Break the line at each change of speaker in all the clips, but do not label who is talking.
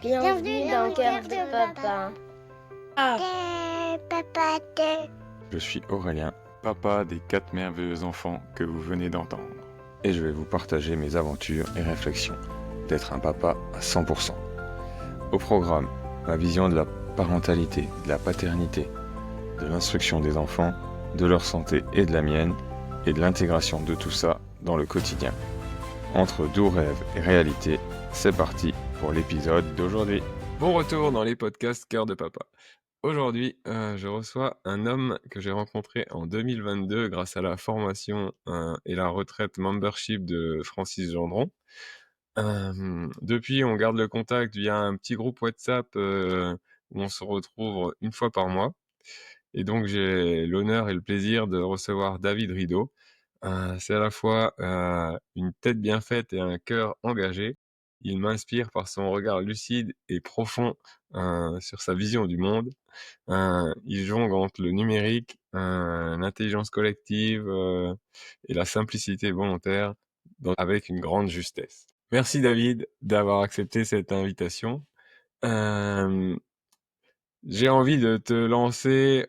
Bienvenue dans Cœur de Papa.
Je suis Aurélien, papa des 4 merveilleux enfants que vous venez d'entendre. Et je vais vous partager mes aventures et réflexions d'être un papa à 100%. Au programme, ma vision de la parentalité, de la paternité, de l'instruction des enfants, de leur santé et de la mienne, et de l'intégration de tout ça dans le quotidien. Entre doux rêves et réalité, c'est parti pour l'épisode d'aujourd'hui. Bon retour dans les podcasts Cœur de Papa. Aujourd'hui, je reçois un homme que j'ai rencontré en 2022 grâce à la formation et la retraite membership de Francis Gendron. Depuis, on garde le contact via un petit groupe WhatsApp où on se retrouve une fois par mois. Et donc, j'ai l'honneur et le plaisir de recevoir David Rideau. C'est à la fois une tête bien faite et un cœur engagé. Il m'inspire par son regard lucide et profond sur sa vision du monde. Il jongle entre le numérique, l'intelligence collective et la simplicité volontaire avec une grande justesse. Merci David d'avoir accepté cette invitation. Euh, j'ai envie de te lancer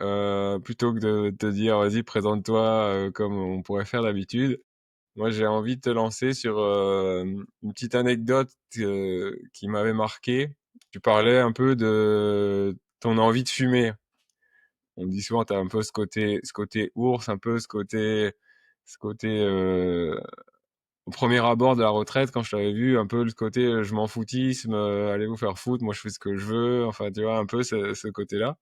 plutôt que de te dire vas-y présente-toi comme on pourrait faire d'habitude. Moi j'ai envie de te lancer sur une petite anecdote qui m'avait marqué. Tu parlais un peu de ton envie de fumer. On dit souvent t'as un peu ce côté ours, un peu ce côté au premier abord de la retraite quand je t'avais vu, un peu le côté je m'en foutisme, allez vous faire foutre, moi je fais ce que je veux, enfin tu vois un peu ce côté-là.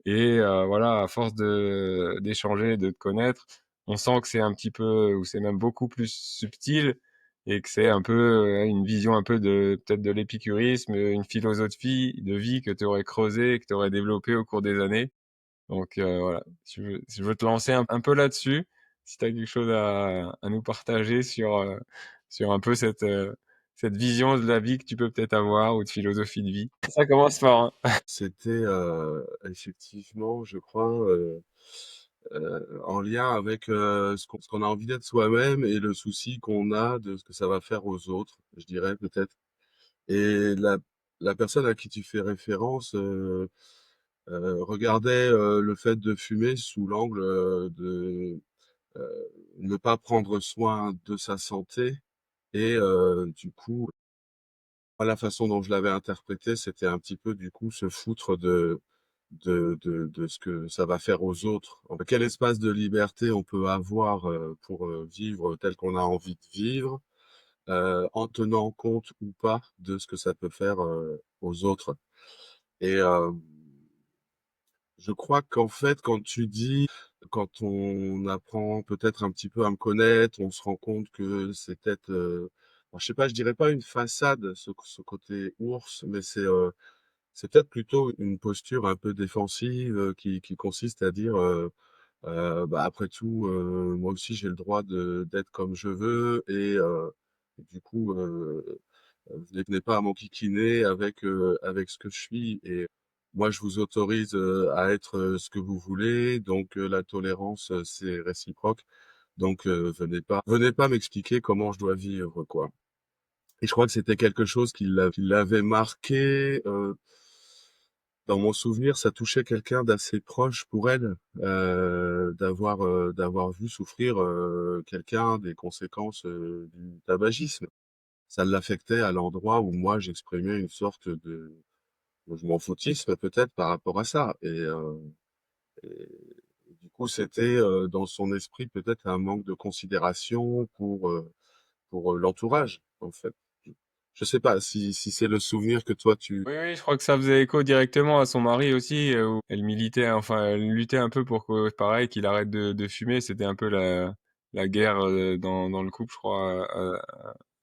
Et voilà, à force d'échanger, de te connaître, on sent que c'est un petit peu, ou c'est même beaucoup plus subtil, et que c'est un peu une vision un peu de peut-être de l'épicurisme, une philosophie de vie que tu aurais creusé, que tu aurais développé au cours des années. Donc voilà, si je veux te lancer un peu là-dessus, si tu as quelque chose à nous partager sur un peu cette vision de la vie que tu peux peut-être avoir ou de philosophie de vie. Ça commence fort, hein.
C'était effectivement, je crois, en lien avec ce qu'on a envie d'être soi-même et le souci qu'on a de ce que ça va faire aux autres, je dirais peut-être. Et la personne à qui tu fais référence regardait le fait de fumer sous l'angle de ne pas prendre soin de sa santé. Et du coup, moi, la façon dont je l'avais interprété, c'était un petit peu du coup se foutre de ce que ça va faire aux autres. Quel espace de liberté on peut avoir pour vivre tel qu'on a envie de vivre, en tenant compte ou pas de ce que ça peut faire aux autres. Et je crois qu'en fait, quand tu dis, quand on apprend peut-être un petit peu à me connaître, on se rend compte que c'est peut-être, bon, je sais pas, je dirais pas une façade, ce côté ours, mais c'est peut-être plutôt une posture un peu défensive qui consiste à dire, bah, après tout, moi aussi j'ai le droit d'être comme je veux et du coup, venez pas à m'enquiquiner avec ce que je suis et moi je vous autorise à être ce que vous voulez, donc la tolérance c'est réciproque, donc venez pas m'expliquer comment je dois vivre, quoi. Et je crois que c'était quelque chose qui l'avait marqué. Dans mon souvenir, ça touchait quelqu'un d'assez proche pour elle, d'avoir vu souffrir quelqu'un des conséquences du tabagisme. Ça l'affectait à l'endroit où moi j'exprimais une sorte de je m'en foutisme peut-être par rapport à ça. Et du coup, c'était dans son esprit peut-être un manque de considération pour l'entourage, en fait. Je sais pas si c'est le souvenir que toi tu...
Oui, oui, je crois que ça faisait écho directement à son mari aussi, où elle militait, enfin, elle luttait un peu pour que, pareil, qu'il arrête de fumer. C'était un peu la guerre dans le couple, je crois,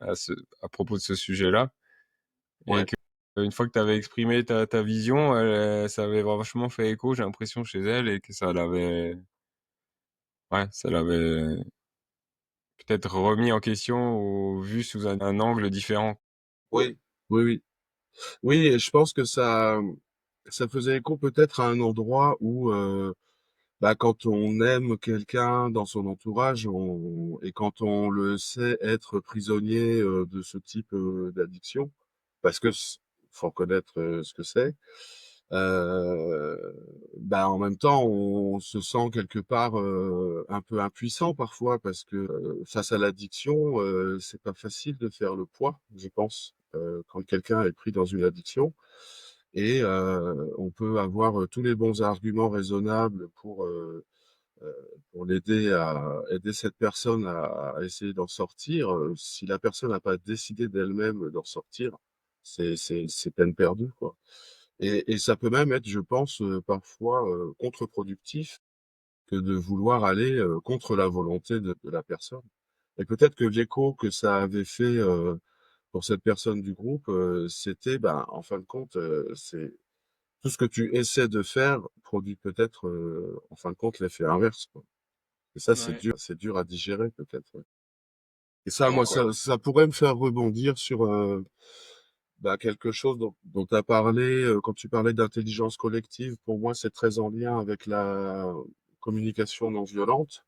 à propos de ce sujet-là. Et
Ouais.
que une fois que tu avais exprimé ta vision, ça avait vachement fait écho, j'ai l'impression, chez elle, et que ça l'avait peut-être remis en question ou vu sous un angle différent.
Oui, oui, oui. Oui, et je pense que ça faisait écho peut-être à un endroit où, bah, quand on aime quelqu'un dans son entourage, et quand on le sait être prisonnier de ce type d'addiction, parce que faut reconnaître, ce que c'est. Bah, en même temps, on se sent quelque part, un peu impuissant parfois parce que, face à l'addiction, c'est pas facile de faire le poids, je pense, quand quelqu'un est pris dans une addiction et on peut avoir, tous les bons arguments raisonnables pour l'aider à aider cette personne à essayer d'en sortir. Si la personne n'a pas décidé d'elle-même d'en sortir, c'est peine perdue, quoi. Et ça peut même être, je pense, parfois, contre-productif que de vouloir aller, contre la volonté de la personne. Et peut-être que l'écho que ça avait fait, pour cette personne du groupe, c'était, ben, en fin de compte, c'est tout ce que tu essaies de faire produit peut-être, en fin de compte, l'effet inverse, quoi. Et ça,
Ouais.
c'est dur à digérer peut-être, ouais. Et ça,
Ouais,
moi,
ouais.
ça pourrait me faire rebondir sur, bah, quelque chose dont tu as parlé, quand tu parlais d'intelligence collective. Pour moi, c'est très en lien avec la communication non violente.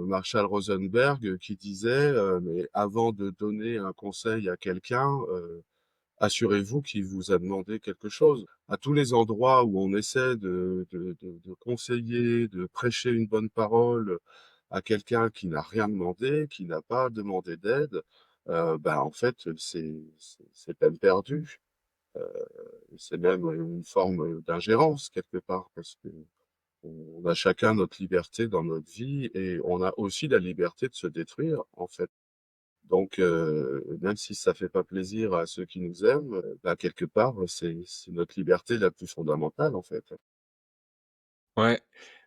Marshall Rosenberg qui disait, mais avant de donner un conseil à quelqu'un, assurez-vous qu'il vous a demandé quelque chose. À tous les endroits où on essaie de conseiller, de prêcher une bonne parole à quelqu'un qui n'a rien demandé, qui n'a pas demandé d'aide, bah, en fait, c'est peine perdue. Heu, c'est même une forme d'ingérence quelque part parce que on a chacun notre liberté dans notre vie et on a aussi la liberté de se détruire, en fait. Donc, même si ça fait pas plaisir à ceux qui nous aiment, bah, quelque part, c'est notre liberté la plus fondamentale, en fait.
Ouais.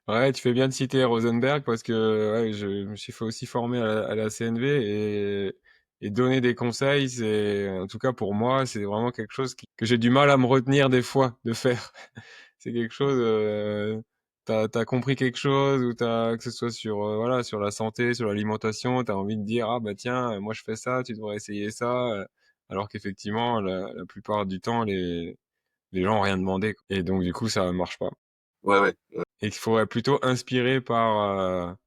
Ouais, tu fais bien de citer Rosenberg parce que, ouais, je me suis fait aussi former à la CNV et donner des conseils, c'est en tout cas pour moi, c'est vraiment quelque chose que j'ai du mal à me retenir des fois de faire. C'est quelque chose, tu compris quelque chose ou que ce soit sur, voilà, sur la santé, sur l'alimentation, tu as envie de dire: «Ah bah tiens, moi je fais ça, tu devrais essayer ça», alors qu'effectivement la plupart du temps les gens ont rien demandé quoi et donc du coup ça marche pas.
Ouais, ouais, ouais.
Et qu'il faudrait plutôt inspirer par,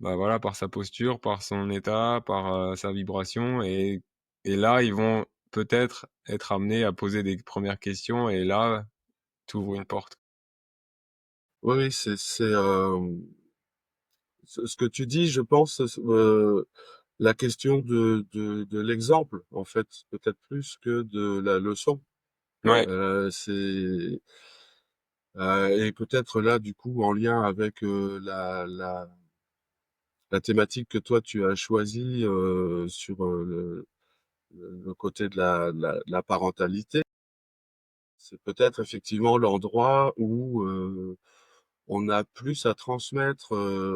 bah, voilà, par sa posture, par son état, par, sa vibration et là, ils vont peut-être être amenés à poser des premières questions et là, tu ouvres une porte.
Oui, oui, ce que tu dis, je pense, la question de l'exemple, en fait, peut-être plus que de la leçon.
Ouais,
C'est et peut-être là, du coup, en lien avec, la thématique que toi tu as choisie, sur, le côté de la parentalité, c'est peut-être effectivement l'endroit où, on a plus à transmettre,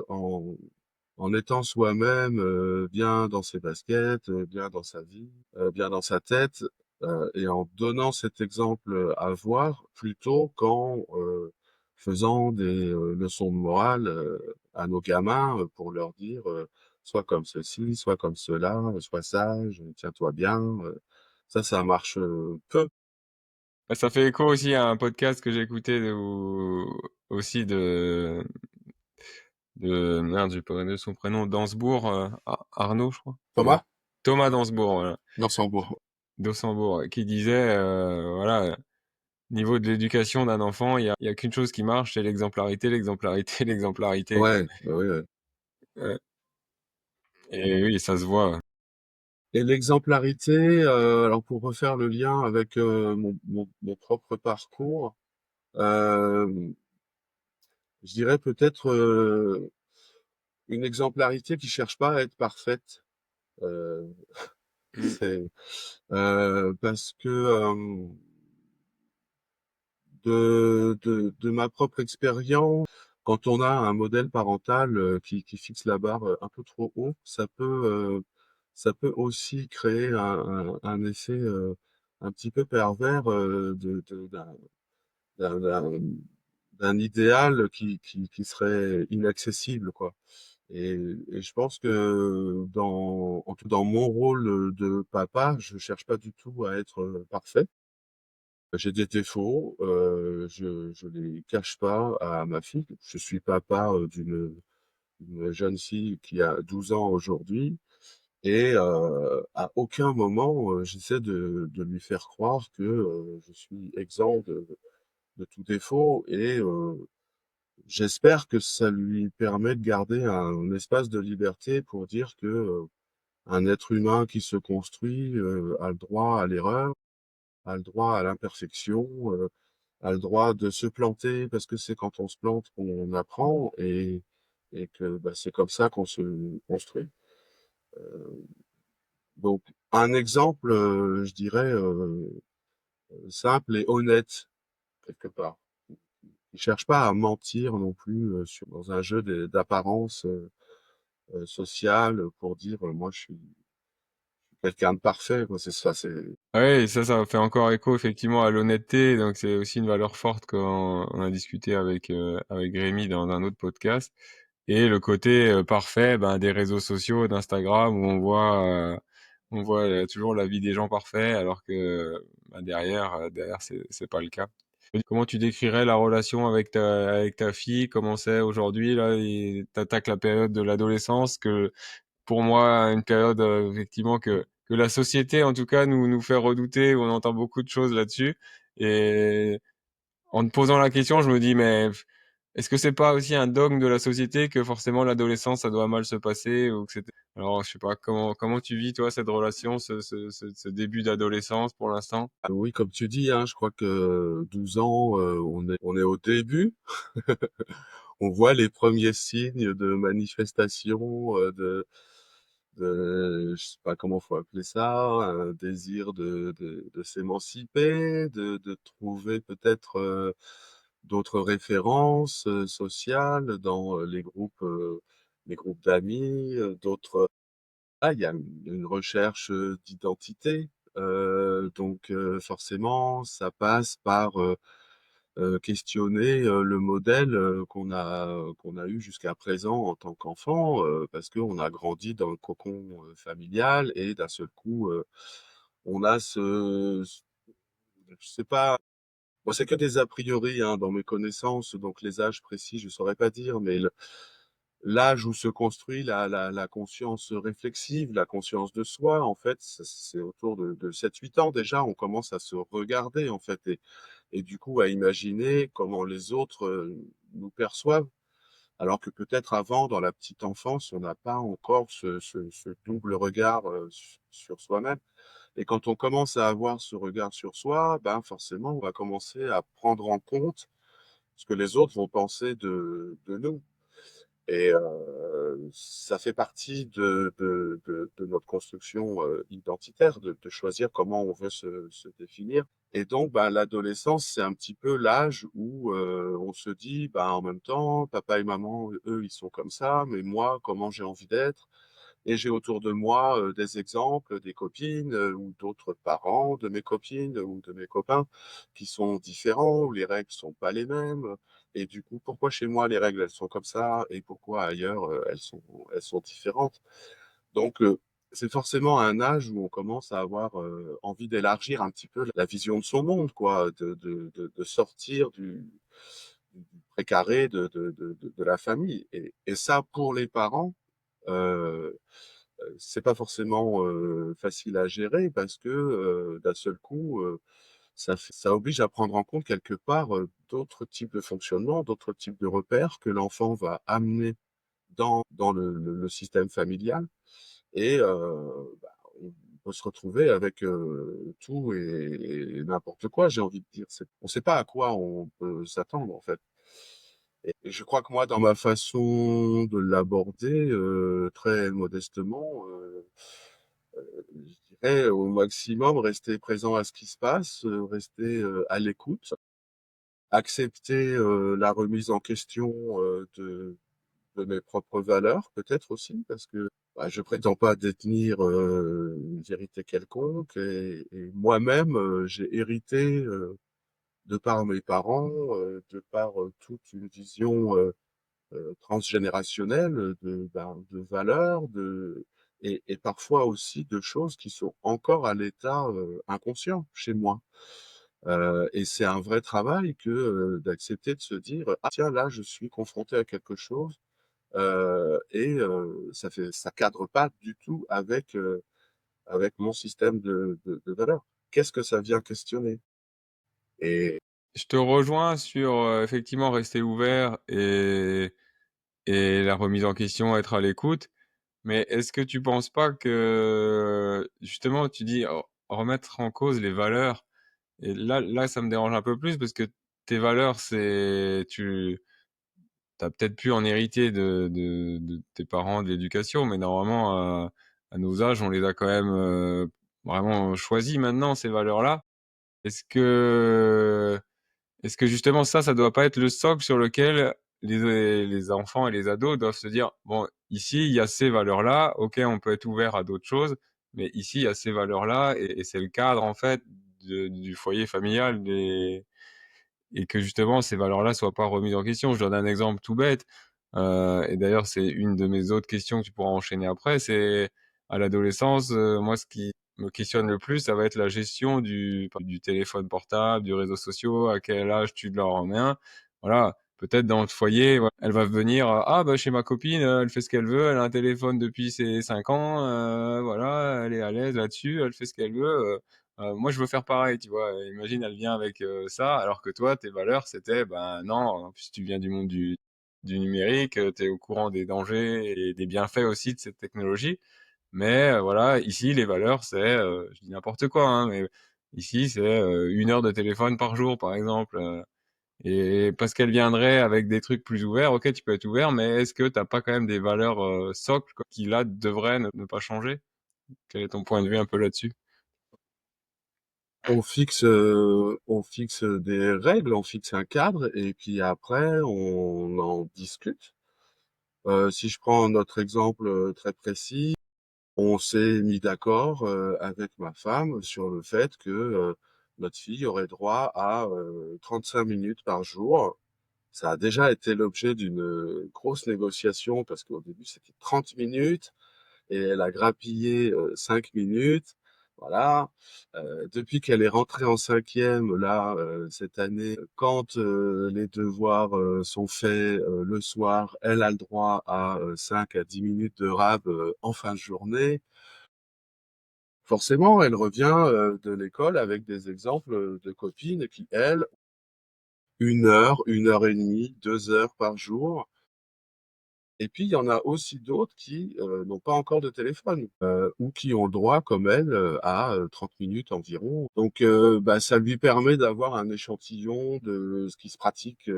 en étant soi-même, bien dans ses baskets, bien dans sa vie, bien dans sa tête, et en donnant cet exemple, à voir, plutôt qu'en, faisant des, leçons de morale, à nos gamins, pour leur dire, «Sois comme ceci, sois comme cela, sois sage, tiens-toi bien», ça marche, peu.
bah, ça fait écho aussi à un podcast que j'ai écouté où aussi de merde, j'ai pas donné son prénom, Dansbourg, Arnaud, je crois? Non,
Thomas?
Thomas Dansbourg, voilà,
Luxembourg.
Dosambourg, qui disait, voilà, niveau de l'éducation d'un enfant, il y a qu'une chose qui marche, c'est l'exemplarité, l'exemplarité, l'exemplarité, quoi.
Ouais, bah, oui, ouais.
Ouais et oui, ça se voit.
Et l'exemplarité, alors pour refaire le lien avec, mon propre parcours, hem, je dirais peut-être, une exemplarité qui cherche pas à être parfaite. Heu,
Mmh.
c'est, parce que, de ma propre expérience, quand on a un modèle parental, qui fixe la barre, un peu trop haut, ça peut aussi créer un effet, un petit peu pervers, de d'un idéal qui serait inaccessible, quoi. Et et je pense que en tout dans mon rôle, de papa, je cherche pas du tout à être, parfait. J'ai des défauts, je les cache pas à ma fille. Je suis papa, d'une jeune fille qui a 12 ans aujourd'hui et à aucun moment, j'essaie de lui faire croire que, je suis exempt de tout défaut et j'espère que ça lui permet de garder un espace de liberté pour dire que, un être humain qui se construit, a le droit à l'erreur, a le droit à l'imperfection, a le droit de se planter parce que c'est quand on se plante qu'on apprend et que, bah, c'est comme ça qu'on se construit. Heu, donc un exemple, je dirais, simple et honnête quelque part. Il cherche pas à mentir non plus, dans un jeu d'apparence, sociale pour dire, «Moi je suis quelqu'un de parfait», quoi. C'est ça, c'est
Ouais, et ça fait encore écho effectivement à l'honnêteté, donc c'est aussi une valeur forte quand on a discuté avec Rémi dans un autre podcast. Et le côté, parfait, ben, des réseaux sociaux, d'Instagram où on voit toujours la vie des gens parfaits alors que, bah, derrière c'est pas le cas. Et comment tu décrirais la relation avec ta fille? Comment c'est aujourd'hui là? Et tu la période de l'adolescence que pour moi, une période, effectivement que la société, en tout cas, nous fait redouter, où on entend beaucoup de choses là-dessus. Et en te posant la question, je me dis: «Mais est-ce que c'est pas aussi un dogme de la société que forcément l'adolescence, ça doit mal se passer?» ou que c'était alors je sais pas, comment tu vis toi cette relation, ce début d'adolescence pour l'instant?
ah oui, comme tu dis, hein, je crois que 12 ans, on est au début. On voit les premiers signes de manifestation, je sais pas comment faut appeler ça, un désir de s'émanciper, de trouver peut-être, d'autres références, sociales dans, les groupes d'amis, d'autres il y a une recherche, d'identité, donc forcément ça passe par, questionner, le modèle, qu'on a eu jusqu'à présent en tant qu'enfant, parce qu'on a grandi dans le cocon, familial et d'un seul coup, on a je sais pas, moi c'est que des a priori, hein, dans mes connaissances, donc les âges précis je saurais pas dire, mais l'âge où se construit la conscience réflexive, la conscience de soi, en fait, c'est autour de 7-8 ans déjà, on commence à se regarder, en fait, et du coup à imaginer comment les autres, nous perçoivent. Alors que peut-être avant, dans la petite enfance, on n'a pas encore ce double regard, sur soi-même. Et quand on commence à avoir ce regard sur soi, ben, forcément, on va commencer à prendre en compte ce que les autres vont penser de nous. Et ça fait partie de notre construction, identitaire, de choisir comment on veut se définir. Et donc, bah, l'adolescence, c'est un petit peu l'âge où, on se dit: «Bah, en même temps, papa et maman, eux, ils sont comme ça, mais moi, comment j'ai envie d'être?» Et j'ai autour de moi, des exemples, des copines, ou d'autres parents de mes copines ou de mes copains qui sont différents, où les règles sont pas les mêmes, et du coup, pourquoi chez moi les règles, elles sont comme ça et pourquoi ailleurs, elles sont différentes? Donc c'est forcément un âge où on commence à avoir, envie d'élargir un petit peu la vision de son monde, quoi, de sortir du précaré de la famille, et ça, pour les parents, heu c'est pas forcément, facile à gérer parce que, d'un seul coup, ça oblige à prendre en compte quelque part, d'autres types de fonctionnement, d'autres types de repères que l'enfant va amener dans le système familial, et bah, on peut se retrouver avec, tout et n'importe quoi, j'ai envie de dire. On sait pas à quoi on peut s'attendre, en fait. Et je crois que moi, dans ma façon de l'aborder, très modestement, je dirais au maximum rester présent à ce qui se passe, rester, à l'écoute, accepter, la remise en question, de mes propres valeurs peut-être aussi, parce que, bah, je prétends pas détenir, une vérité quelconque, et moi-même, j'ai hérité, de par mes parents, de par, toute une vision, transgénérationnelle, de valeurs, et parfois aussi de choses qui sont encore à l'état, inconscient chez moi. Et c'est un vrai travail que, d'accepter de se dire: «Ah tiens, là, je suis confronté à quelque chose, Ça cadre pas du tout avec mon système de valeurs. Qu'est-ce que ça vient questionner? Et
Je te rejoins sur, effectivement rester ouvert et la remise en question, être à l'écoute. Mais est-ce que tu penses pas que, justement, tu dis remettre en cause les valeurs, et là, ça me dérange un peu plus parce que tes valeurs, tu as peut-être pu en hériter de tes parents, de l'éducation, mais normalement, à nos âges, on les a quand même vraiment choisies maintenant, ces valeurs-là. Est-ce que est-ce que justement ça doit pas être le socle sur lequel les enfants et les ados doivent se dire, bon, ici, il y a ces valeurs-là, ok, on peut être ouvert à d'autres choses, mais ici, il y a ces valeurs-là, et c'est le cadre, en fait, du foyer familial, et que justement, ces valeurs-là soient pas remises en question. Je donne un exemple tout bête, et d'ailleurs, c'est une de mes autres questions que tu pourras enchaîner après, c'est à l'adolescence, moi, ce qui me questionne le plus, ça va être la gestion du téléphone portable, du réseau social, à quel âge tu leur en mets un. Voilà, peut-être dans le foyer, voilà, elle va venir, ah bah chez ma copine, elle fait ce qu'elle veut, elle a un téléphone depuis ses 5 ans, voilà, elle est à l'aise là-dessus, elle fait ce qu'elle veut. Moi, je veux faire pareil, tu vois. Imagine, elle vient avec ça, alors que toi, tes valeurs, c'était, ben non, en plus tu viens du monde du numérique, tu es au courant des dangers et des bienfaits aussi de cette technologie. Mais voilà, ici, les valeurs, c'est, je dis n'importe quoi, hein, mais ici, c'est 1 heure de téléphone par jour, par exemple. Et parce qu'elle viendrait avec des trucs plus ouverts, ok, tu peux être ouvert, mais est-ce que t'as pas quand même des valeurs socles, quoi, qui là devraient ne pas changer? Quel est ton point de vue un peu là-dessus?
on fixe des règles, on fixe un cadre, et puis après, on en discute. Si je prends notre exemple très précis, on s'est mis d'accord avec ma femme sur le fait que notre fille aurait droit à 35 minutes par jour. Ça a déjà été l'objet d'une grosse négociation parce qu'au début c'était 30 minutes et elle a grappillé 5 minutes. Voilà. Depuis qu'elle est rentrée en cinquième, là, cette année, quand les devoirs sont faits le soir, elle a le droit à 5 à 10 minutes de rab en fin de journée. Forcément, elle revient de l'école avec des exemples de copines qui, elles, 1 et demie, 2 heures par jour. Et puis, il y en a aussi d'autres qui n'ont pas encore de téléphone ou qui ont le droit, comme elle, à 30 minutes environ. Donc, bah, ça lui permet d'avoir un échantillon de ce qui se pratique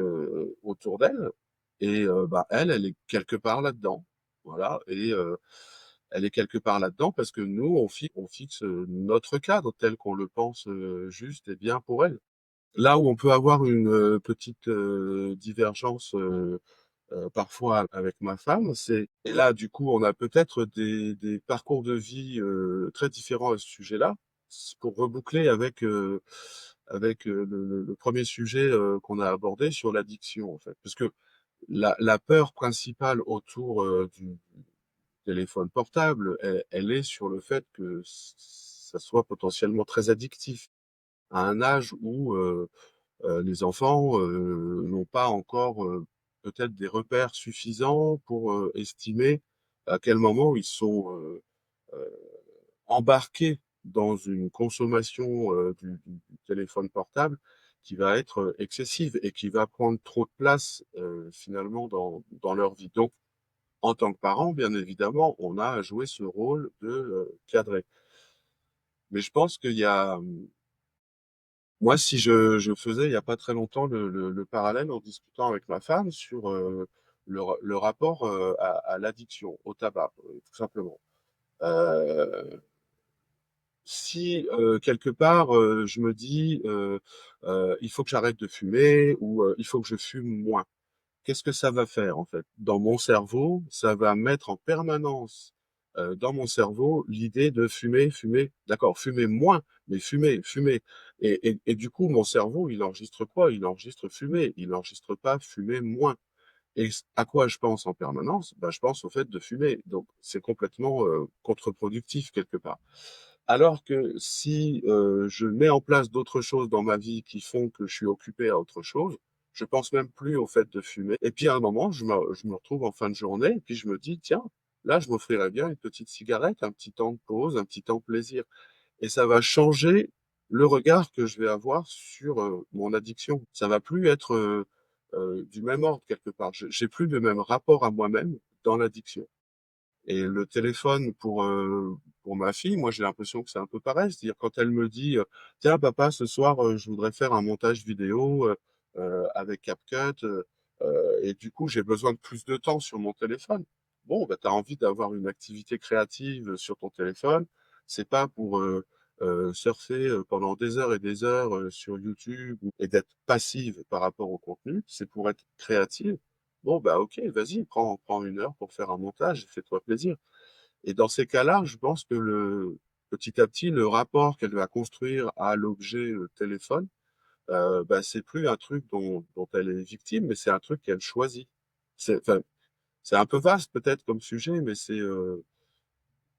autour d'elle. Et bah, elle est quelque part là-dedans. Voilà. Et elle est quelque part là-dedans parce que nous, on fixe notre cadre tel qu'on le pense juste et bien pour elle. Là où on peut avoir une petite divergence parfois avec ma femme, et là du coup on a peut-être des parcours de vie très différents à ce sujet-là. Pour reboucler avec le premier sujet qu'on a abordé sur l'addiction en fait, parce que la peur principale autour du téléphone portable, elle est sur le fait que ça soit potentiellement très addictif à un âge où les enfants n'ont pas encore peut-être des repères suffisants pour estimer à quel moment ils sont euh, embarqués dans une consommation du téléphone portable qui va être excessive et qui va prendre trop de place finalement dans leur vie. Donc, en tant que parent, bien évidemment, on a à jouer ce rôle de cadrer. Mais je pense qu'il y a, moi, si je faisais il n'y a pas très longtemps le parallèle en discutant avec ma femme sur le rapport à l'addiction, au tabac, tout simplement. Euh, Si quelque part je me dis il faut que j'arrête de fumer ou il faut que je fume moins, qu'est-ce que ça va faire en fait? Dans mon cerveau, ça va mettre en permanence dans mon cerveau l'idée de fumer, fumer, d'accord, fumer moins, mais fumer, fumer. Et du coup, mon cerveau, il enregistre quoi? Il enregistre fumer, il enregistre pas fumer moins. Et à quoi je pense en permanence? Bah, je pense au fait de fumer. Donc, c'est complètement contre-productif quelque part. Alors que si je mets en place d'autres choses dans ma vie qui font que je suis occupé à autre chose, Je pense même plus au fait de fumer et puis à un moment, je me retrouve en fin de journée et puis je me dis: «Tiens, là, je m'offrirais bien une petite cigarette, un petit temps de pause, un petit temps plaisir» et ça va changer le regard que je vais avoir sur, mon addiction. Ça va plus être, du même ordre quelque part. J'ai plus le même rapport à moi-même dans l'addiction. Et le téléphone pour ma fille, moi, j'ai l'impression que c'est un peu pareil. C'est-à-dire quand elle me dit, «Tiens papa, ce soir, je voudrais faire un montage vidéo, avec CapCut, et du coup, j'ai besoin de plus de temps sur mon téléphone». Bon, bah, tu as envie d'avoir une activité créative, sur ton téléphone. C'est pas pour, surfer, pendant des heures et des heures, sur YouTube et d'être passive par rapport au contenu. C'est pour être créative. Bon, bah, OK, vas-y, prends 1 heure pour faire un montage, fais-toi plaisir. Et dans ces cas-là, je pense que petit à petit, le rapport qu'elle va construire à l'objet, téléphone, bah, c'est plus un truc dont elle est victime, mais c'est un truc qu'elle choisit. Enfin, c'est un peu vaste peut-être comme sujet, mais c'est,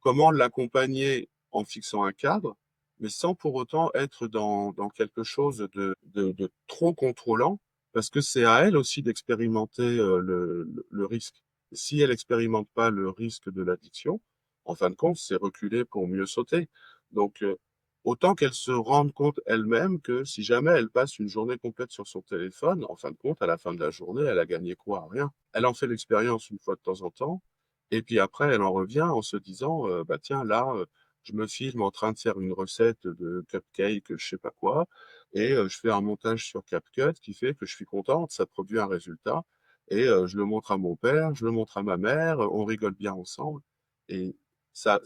comment l'accompagner en fixant un cadre, mais sans pour autant être dans quelque chose de trop contrôlant, parce que c'est à elle aussi d'expérimenter, le risque. Si elle expérimente pas le risque de l'addiction, en fin de compte, c'est reculer pour mieux sauter. Donc, autant qu'elle se rende compte elle-même que si jamais elle passe une journée complète sur son téléphone, en fin de compte, à la fin de la journée, elle a gagné quoi? Rien. Elle en fait l'expérience une fois de temps en temps, et puis après, elle en revient en se disant, «Bah, tiens, là, je me filme en train de faire une recette de cupcake, je sais pas quoi et je fais un montage sur CapCut qui fait que je suis contente, ça produit un résultat et je le montre à mon père, je le montre à ma mère, on rigole bien ensemble» et ça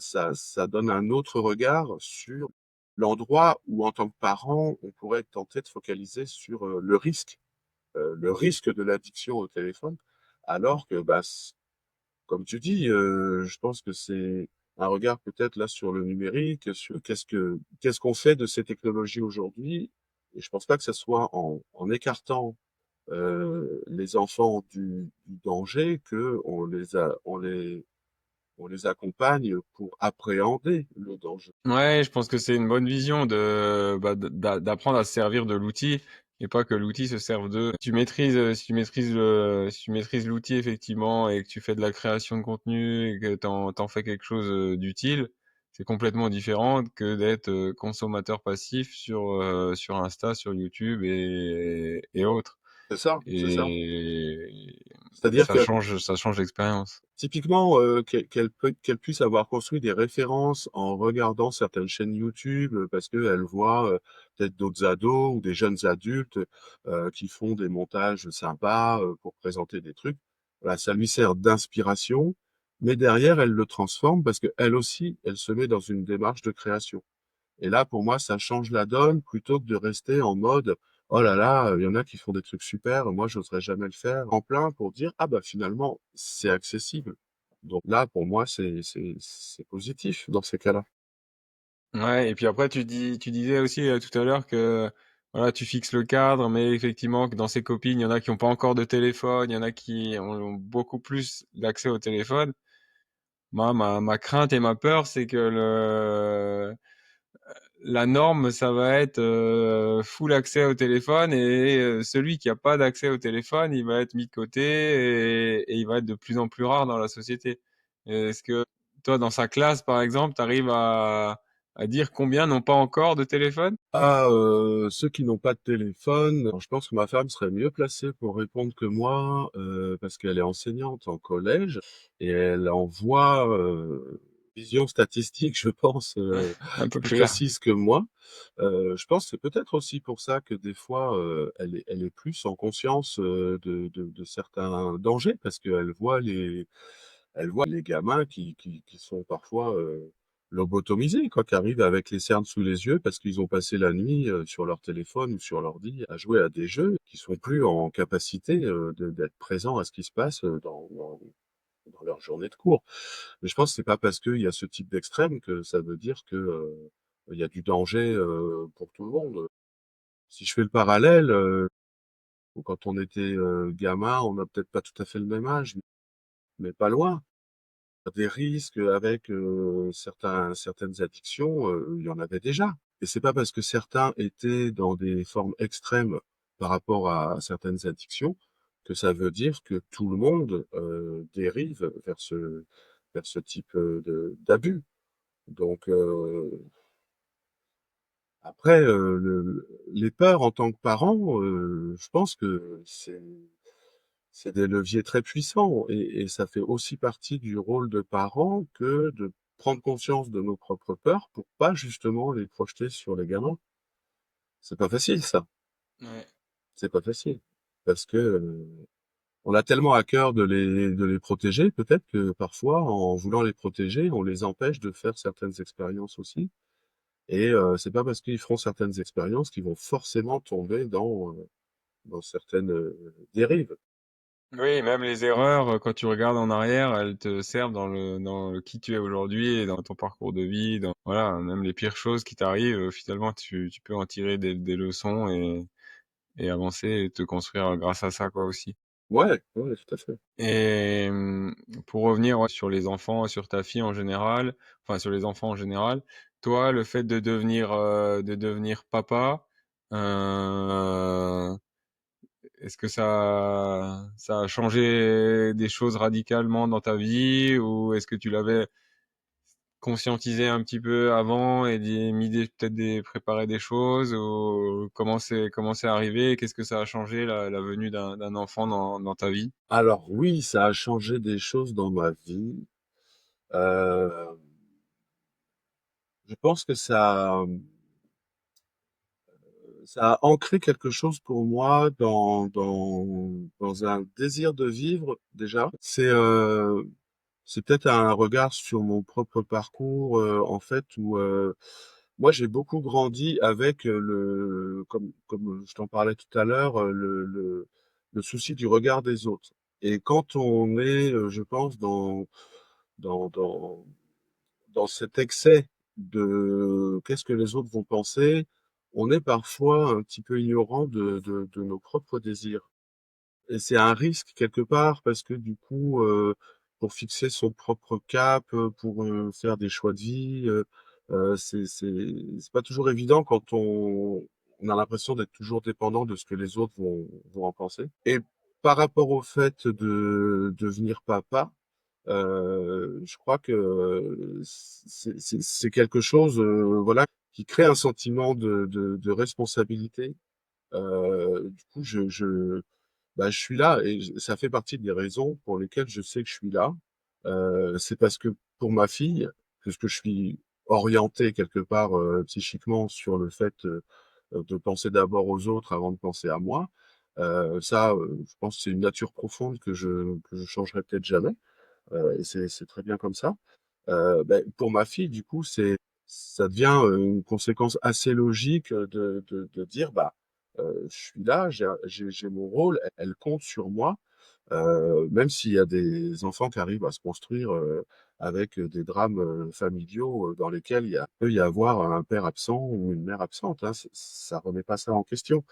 donne un autre regard sur l'endroit où, en tant que parent, on pourrait être tenté de focaliser sur, le risque de l'addiction au téléphone alors que, bah, comme tu dis, je pense que c'est un regard peut-être là sur le numérique, sur qu'est-ce qu'on fait de ces technologies aujourd'hui? Et je pense pas que ça soit en écartant, les enfants du danger qu'on les accompagne pour appréhender le danger.
Ouais, je pense que c'est une bonne vision d'apprendre à se servir de l'outil et pas que l'outil se serve d'eux. Si tu maîtrises l'outil effectivement et que tu fais de la création de contenu et que t'en fais quelque chose d'utile, c'est complètement différent que d'être consommateur passif sur Insta, sur YouTube et autres.
C'est ça, c'est ça.
Et
C'est-à-dire que
ça change l'expérience.
typiquement, qu'elle puisse avoir construit des références en regardant certaines chaînes YouTube, parce qu'elle voit, peut-être d'autres ados ou des jeunes adultes, qui font des montages sympas, pour présenter des trucs. Voilà, ça lui sert d'inspiration, mais derrière, elle le transforme parce qu'elle aussi, elle se met dans une démarche de création. Et là, pour moi, ça change la donne plutôt que de rester en mode: «Oh là là, il y en a qui font des trucs super, moi j'oserais jamais le faire», en plein pour dire: «Ah bah, finalement, c'est accessible». Donc là, pour moi, c'est positif dans ces cas-là.
Ouais, et puis après, tu disais aussi tout à l'heure que voilà, tu fixes le cadre, mais effectivement que dans ses copines, il y en a qui n'ont pas encore de téléphone, il y en a qui ont beaucoup plus d'accès au téléphone. Moi, ma crainte et ma peur, c'est que la norme, ça va être full accès au téléphone et celui qui a pas d'accès au téléphone, il va être mis de côté et il va être de plus en plus rare dans la société. Est-ce que toi, dans sa classe, par exemple, tu arrives à dire combien n'ont pas encore de téléphone?
Ah, ceux qui n'ont pas de téléphone, alors je pense que ma femme serait mieux placée pour répondre que moi, parce qu'elle est enseignante en collège et elle en voit, vision statistique, je pense,
Un peu
plus
plus là.
précise que moi. Je pense que c'est peut-être aussi pour ça que des fois, elle est plus en conscience, de certains dangers parce qu'elle voit les gamins qui sont parfois, lobotomisés quoi, qui arrivent avec les cernes sous les yeux parce qu'ils ont passé la nuit, sur leur téléphone ou sur l'ordi à jouer à des jeux qui sont plus en capacité, d'être présents à ce qui se passe, dans leur journée de cours. Mais je pense que c'est pas parce qu'il y a ce type d'extrême que ça veut dire que, il y a du danger, pour tout le monde. Si je fais le parallèle, quand on était, gamin, on n'a peut-être pas tout à fait le même âge, mais pas loin. Des risques avec, certaines addictions, il y en avait déjà et c'est pas parce que certains étaient dans des formes extrêmes par rapport à certaines addictions, que ça veut dire que tout le monde, dérive vers ce type, de d'abus. Donc après, les peurs en tant que parents, je pense que c'est des leviers très puissants et ça fait aussi partie du rôle de parent que de prendre conscience de nos propres peurs pour pas justement les projeter sur les gamins. C'est pas facile ça,
Ouais.
c'est pas facile parce que, on a tellement à cœur de les protéger peut-être que parfois en voulant les protéger, on les empêche de faire certaines expériences aussi et c'est pas parce qu'ils feront certaines expériences qu'ils vont forcément tomber dans certaines, dérives.
Oui, même les erreurs, quand tu regardes en arrière, elles te servent dans le qui tu es aujourd'hui et dans ton parcours de vie, dans voilà, même les pires choses qui t'arrivent, finalement tu peux en tirer des leçons et avancer et te construire grâce à ça, quoi, aussi.
Ouais, ouais, tout à fait.
Et pour revenir, ouais, sur les enfants, sur ta fille en général, enfin sur les enfants en général, toi, le fait de devenir papa, heu, est-ce que ça a changé des choses radicalement dans ta vie? Ou est-ce que tu l'avais conscientisé un petit peu avant et mis peut-être préparé des choses? Ou comment c'est arrivé? Qu'est-ce que ça a changé la venue d'un enfant dans ta vie?
Alors oui, ça a changé des choses dans ma vie. Heu, je pense que ça a ancré quelque chose pour moi dans un désir de vivre déjà. C'est peut-être un regard sur mon propre parcours, en fait, où, moi j'ai beaucoup grandi avec, comme je t'en parlais tout à l'heure, le souci du regard des autres. Et quand on est, je pense dans dans dans cet excès de qu'est-ce que les autres vont penser, on est parfois un petit peu ignorant de nos propres désirs. Et c'est un risque quelque part parce que du coup, pour fixer son propre cap, pour, faire des choix de vie, c'est pas toujours évident quand on a l'impression d'être toujours dépendant de ce que les autres vont en penser. Et par rapport au fait de devenir papa, je crois que c'est quelque chose, voilà, qui crée un sentiment de responsabilité. Du coup, bah, je suis là et ça fait partie des raisons pour lesquelles je sais que je suis là. C'est parce que pour ma fille, puisque je suis orienté quelque part, psychiquement sur le fait, de penser d'abord aux autres avant de penser à moi. Ça, je pense que c'est une nature profonde que je changerai peut-être jamais, et c'est très bien comme ça. Pour ma fille, du coup, ça devient, une conséquence assez logique, de dire: «Bah, je suis là, j'ai mon rôle, elle compte sur moi». Même s'il y a des enfants qui arrivent à se construire, avec, des drames, familiaux, dans lesquels il peut y avoir un père absent ou une mère absente, hein, ça remet pas ça en question.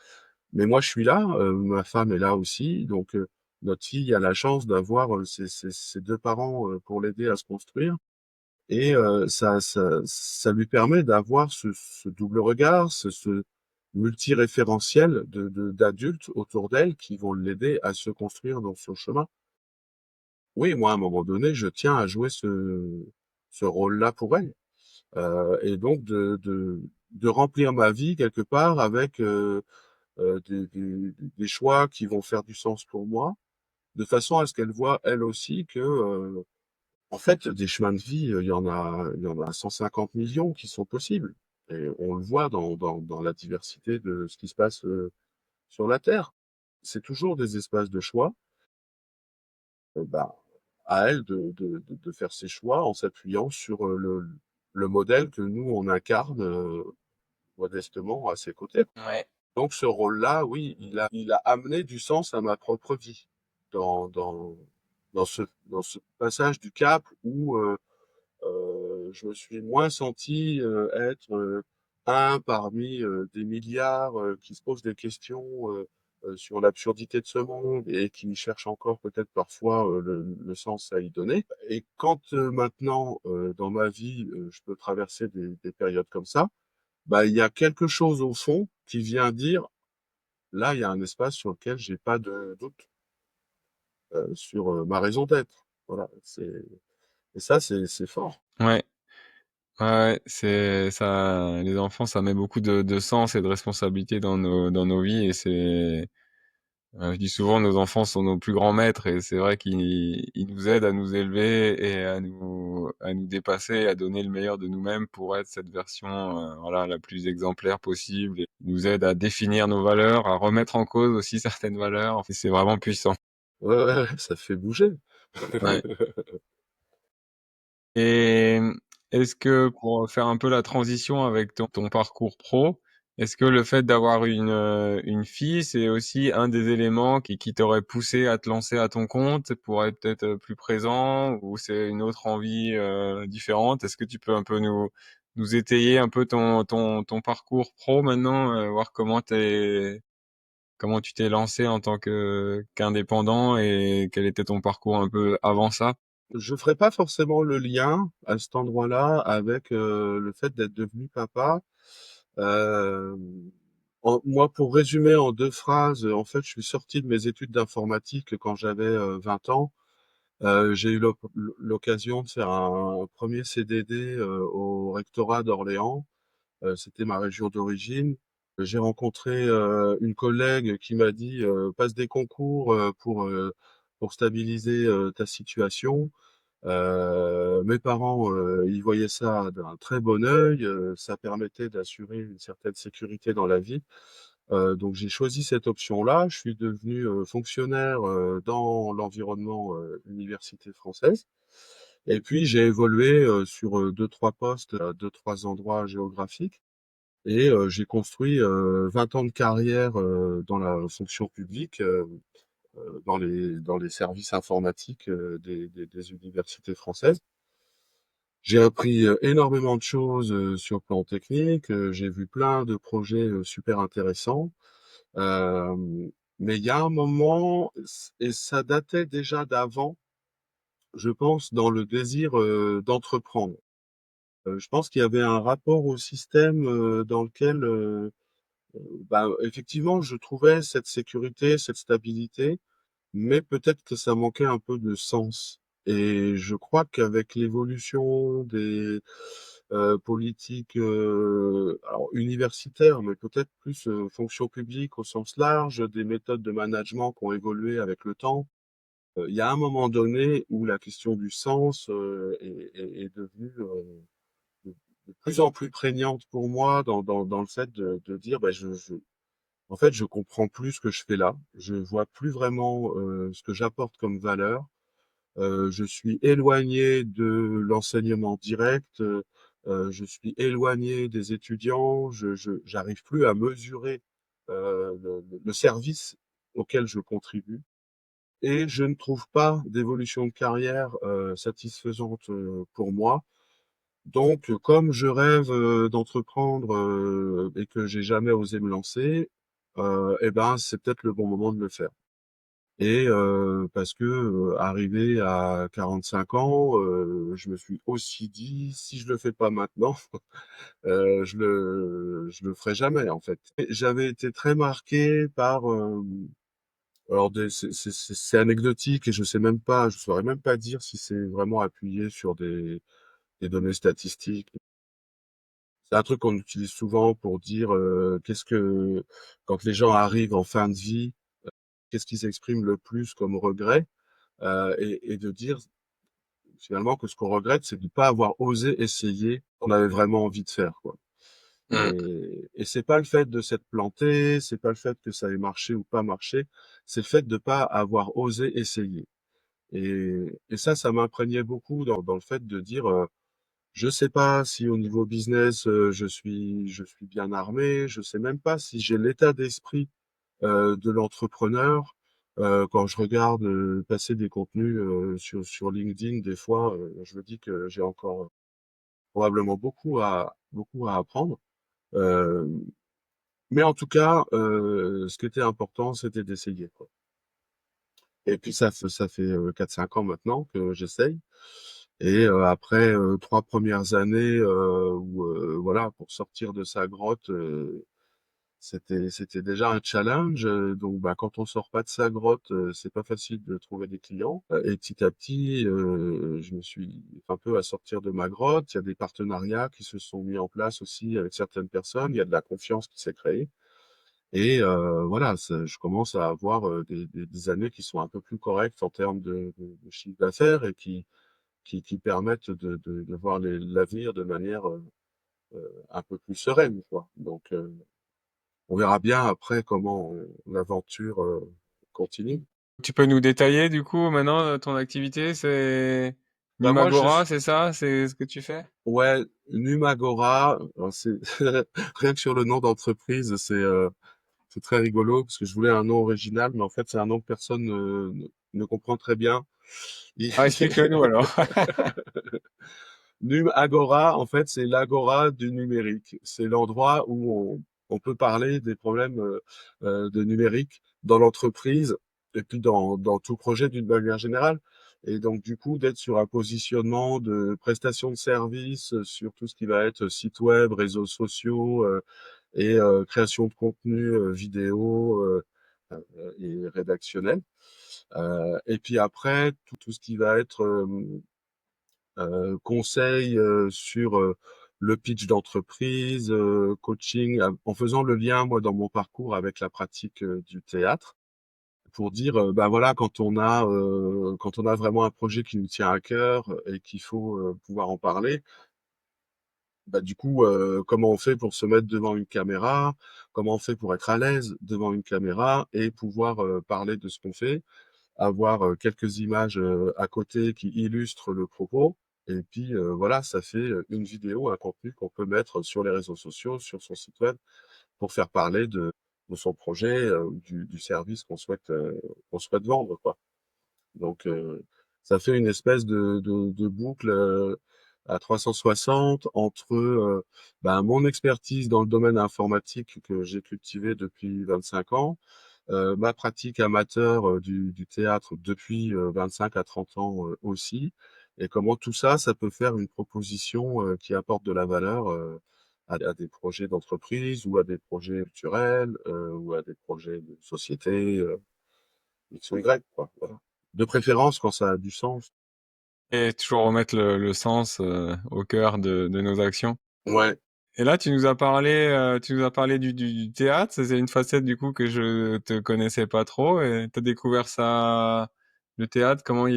Mais moi, je suis là, ma femme est là aussi, donc notre fille a la chance d'avoir, ses 2 parents, pour l'aider à se construire et ça lui permet d'avoir ce double regard, ce multiréférentiel d'adultes autour d'elle qui vont l'aider à se construire dans son chemin. Oui, moi, à un moment donné, je tiens à jouer ce rôle-là pour elle, et donc de remplir ma vie quelque part avec, des choix qui vont faire du sens pour moi, de façon à ce qu'elle voit elle aussi que, en fait, des chemins de vie, il y en a 150 millions qui sont possibles et on le voit dans la diversité de ce qui se passe, sur la terre. C'est toujours des espaces de choix, bah, à elle de faire ses choix en s'appuyant sur, le modèle que nous on incarne, modestement à ses côtés.
Ouais.
Donc ce rôle-là, oui, il a amené du sens à ma propre vie dans dans ce passage du cap où, je me suis moins senti, être, un parmi, des milliards, qui se posent des questions, sur l'absurdité de ce monde et qui cherchent encore peut-être parfois, le sens à y donner. Et quand, maintenant, dans ma vie, je peux traverser des périodes comme ça, bah, il y a quelque chose au fond qui vient dire: là, il y a un espace sur lequel j'ai pas de doute, sur, ma raison d'être. Voilà, et ça, c'est fort.
Ouais, ouais, ouais, c'est ça. Les enfants, ça met beaucoup de sens et de responsabilité dans nos vies, et c'est je dis souvent, nos enfants sont nos plus grands maîtres, et c'est vrai qu'ils nous aident à nous élever et à nous dépasser, à donner le meilleur de nous-mêmes pour être cette version, voilà, la plus exemplaire possible. Et ils nous aident à définir nos valeurs, à remettre en cause aussi certaines valeurs. Et c'est vraiment puissant.
Ouais, ouais, ouais, ça fait bouger.
Ouais. Et est-ce que pour faire un peu la transition avec ton parcours pro, est-ce que le fait d'avoir une fille, c'est aussi un des éléments qui t'aurait poussé à te lancer à ton compte pour être peut-être plus présent, ou c'est une autre envie différente? Est-ce que tu peux un peu nous étayer un peu ton parcours pro maintenant, voir comment tu t'es lancé en tant qu'indépendant, et quel était ton parcours un peu avant ça?
Je ferai pas forcément le lien à cet endroit-là avec, le fait d'être devenu papa. Hem, moi, pour résumer en 2 phrases, en fait, je suis sorti de mes études d'informatique quand j'avais, 20 ans. J'ai eu l'occasion de faire un 1er CDD, au rectorat d'Orléans. C'était ma région d'origine. J'ai rencontré, une collègue qui m'a dit, «Passe des concours, pour stabiliser, ta situation». Mes parents, ils voyaient ça d'un très bon œil, ça permettait d'assurer une certaine sécurité dans la vie. Donc j'ai choisi cette option-là. Je suis devenu, fonctionnaire, dans l'environnement, université française, et puis j'ai évolué, sur, 2-3 postes à 2-3 endroits géographiques, et j'ai construit, 20 ans de carrière, dans la fonction publique, dans les services informatiques, des universités françaises. J'ai appris, énormément de choses, sur le plan technique, j'ai vu plein de projets, super intéressants. Hem, mais il y a un moment, et ça datait déjà d'avant, je pense, dans le désir, d'entreprendre. Je pense qu'il y avait un rapport au système, dans lequel, bah, effectivement, je trouvais cette sécurité, cette stabilité, mais peut-être que ça manquait un peu de sens, et je crois qu'avec l'évolution des, politiques, alors universitaires, mais peut-être plus, fonction publique au sens large, des méthodes de management qui ont évolué avec le temps, il y a un moment donné où la question du sens, est devenue, de de plus en plus prégnante pour moi dans le fait de dire: «Bah, je en fait, je comprends plus ce que je fais là. Je vois plus vraiment, ce que j'apporte comme valeur. Je suis éloigné de l'enseignement direct, je suis éloigné des étudiants. Je j'arrive plus à mesurer, le service auquel je contribue, et je ne trouve pas d'évolution de carrière, satisfaisante, pour moi. Donc, comme je rêve, d'entreprendre, et que j'ai jamais osé me lancer, et ben, c'est peut-être le bon moment de le faire. Et parce que, arrivé à 45 ans, je me suis aussi dit: «Si je le fais pas maintenant, je le ferai jamais, en fait». Et j'avais été très marqué par, alors c'est anecdotique, et je saurais même pas dire si c'est vraiment appuyé sur des données statistiques. C'est un truc qu'on utilise souvent pour dire, qu'est-ce que quand les gens arrivent en fin de vie, qu'est-ce qu'ils expriment le plus comme regret? Et de dire finalement que ce qu'on regrette, c'est de ne pas avoir osé essayer ce qu'on avait vraiment envie de faire, quoi.
Mmh.
Et c'est pas le fait de s'être planté, c'est pas le fait que ça ait marché ou pas marché, c'est le fait de pas avoir osé essayer. Et ça m'imprégnait beaucoup dans le fait de dire, je sais pas si au niveau business, je suis bien armé, je sais même pas si j'ai l'état d'esprit, de l'entrepreneur. Quand je regarde, passer des contenus, sur LinkedIn, des fois, je me dis que j'ai encore probablement beaucoup à apprendre. Hem, mais en tout cas, ce qui était important, c'était d'essayer, quoi. Et puis ça fait, 4-5 ans maintenant que j'essaye, et après, 3 premières années, où, voilà, pour sortir de sa grotte, c'était déjà un challenge, donc bah, quand on sort pas de sa grotte, c'est pas facile de trouver des clients, et petit à petit, je me suis un peu à sortir de ma grotte. Il y a des partenariats qui se sont mis en place aussi avec certaines personnes. Il y a de la confiance qui s'est créée et voilà, je commence à avoir, des années qui sont un peu plus correctes en termes de chiffre d'affaires et qui permettent de voir l'avenir de manière, un peu plus sereine, quoi. Donc on verra bien après comment l'aventure continue.
Tu peux nous détailler du coup maintenant ton activité, c'est
Bah moi,
Numagora, c'est ça? C'est ce que tu fais?
ouais, Numagora, alors c'est rien que sur le nom d'entreprise, c'est très rigolo parce que je voulais un nom original, mais en fait c'est un nom que personne ne comprend très bien. Il-
Ah, explique-le-nous alors.
Agora, en fait, c'est l'agora du numérique. C'est l'endroit où on peut parler des problèmes de numérique dans l'entreprise et puis dans tout projet d'une manière générale. Et donc, du coup, d'être sur un positionnement de prestation de services sur tout ce qui va être site web, réseaux sociaux et création de contenu vidéo et rédactionnel. Et puis après, tout ce qui va être conseils sur le pitch d'entreprise, coaching, en faisant le lien, moi, dans mon parcours avec la pratique du théâtre, pour dire, bah voilà, quand on a vraiment un projet qui nous tient à cœur et qu'il faut pouvoir en parler, bah du coup, comment on fait pour se mettre devant une caméra, comment on fait pour être à l'aise devant une caméra et pouvoir parler de ce qu'on fait, avoir quelques images à côté qui illustrent le propos. Et puis voilà, ça fait une vidéo, un contenu qu'on peut mettre sur les réseaux sociaux, sur son site web, pour faire parler de son projet, du service qu'on souhaite vendre, quoi. Donc ça fait une espèce de boucle à 360 entre ben, mon expertise dans le domaine informatique que j'ai cultivé depuis 25 ans, ma pratique amateur du théâtre depuis 25 à 30 ans aussi, et comment tout ça, ça peut faire une proposition qui apporte de la valeur à des projets d'entreprise ou à des projets culturels ou à des projets de société X ou Y, quoi. Voilà. De préférence quand ça a du sens.
Et toujours remettre le sens au cœur de nos actions.
Ouais,
Et là, tu nous as parlé du théâtre. C'est une facette du coup que je te connaissais pas trop. Et t'as découvert ça, le théâtre. Comment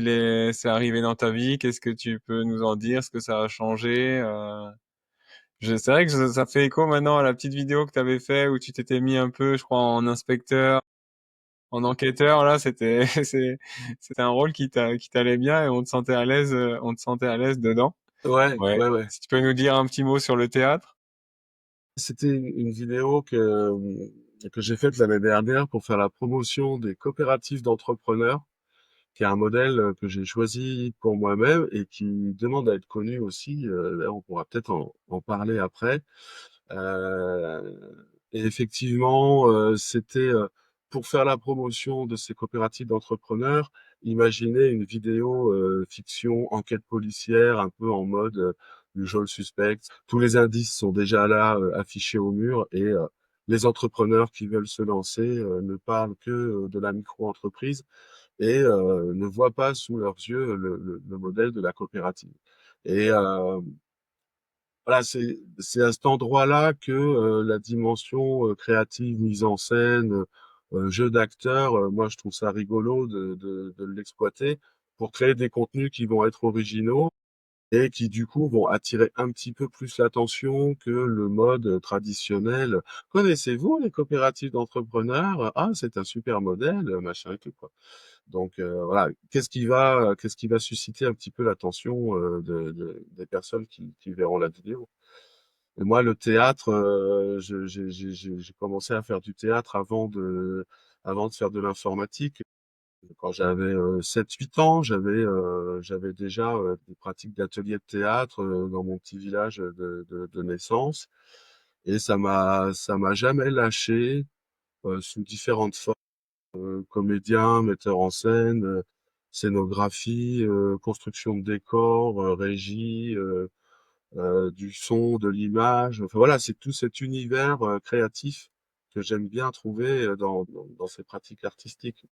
c'est arrivé dans ta vie? Qu'est-ce que tu peux nous en dire? Ce que ça a changé? C'est vrai que ça fait écho maintenant à la petite vidéo que tu avais fait où tu t'étais mis un peu, je crois, en inspecteur, en enquêteur. Là, c'était un rôle qui t'allait bien et on te sentait à l'aise, on te sentait à l'aise dedans.
ouais,
Ouais.
ouais, ouais.
Si tu peux nous dire un petit mot sur le théâtre.
C'était une vidéo que j'ai faite l'année dernière pour faire la promotion des coopératives d'entrepreneurs, qui est un modèle que j'ai choisi pour moi-même et qui demande à être connu aussi. D'ailleurs, on pourra peut-être en parler après. Euh, et effectivement, c'était pour faire la promotion de ces coopératives d'entrepreneurs, imaginer une vidéo fiction, enquête policière, un peu en mode usual suspect. Tous les indices sont déjà là, affichés au mur, et les entrepreneurs qui veulent se lancer ne parlent que de la micro-entreprise et ne voient pas sous leurs yeux le modèle de la coopérative. Et voilà, c'est à cet endroit-là que la dimension créative, mise en scène, jeu d'acteur, moi je trouve ça rigolo de l'exploiter pour créer des contenus qui vont être originaux et qui du coup vont attirer un petit peu plus l'attention que le mode traditionnel. Connaissez-vous les coopératives d'entrepreneurs? Ah, c'est un super modèle, machin et tout, quoi. Donc voilà, qu'est-ce qui va susciter un petit peu l'attention des personnes qui verront la vidéo. Et moi, le théâtre, j'ai commencé à faire du théâtre avant de faire de l'informatique. Quand j'avais 7-8 ans, j'avais déjà des pratiques d'atelier de théâtre dans mon petit village de naissance. Et ça m'a jamais lâché sous différentes formes. Comédien, metteur en scène, scénographie, construction de décors, régie, du son, de l'image. Enfin voilà, c'est tout cet univers créatif que j'aime bien trouver dans ces pratiques artistiques.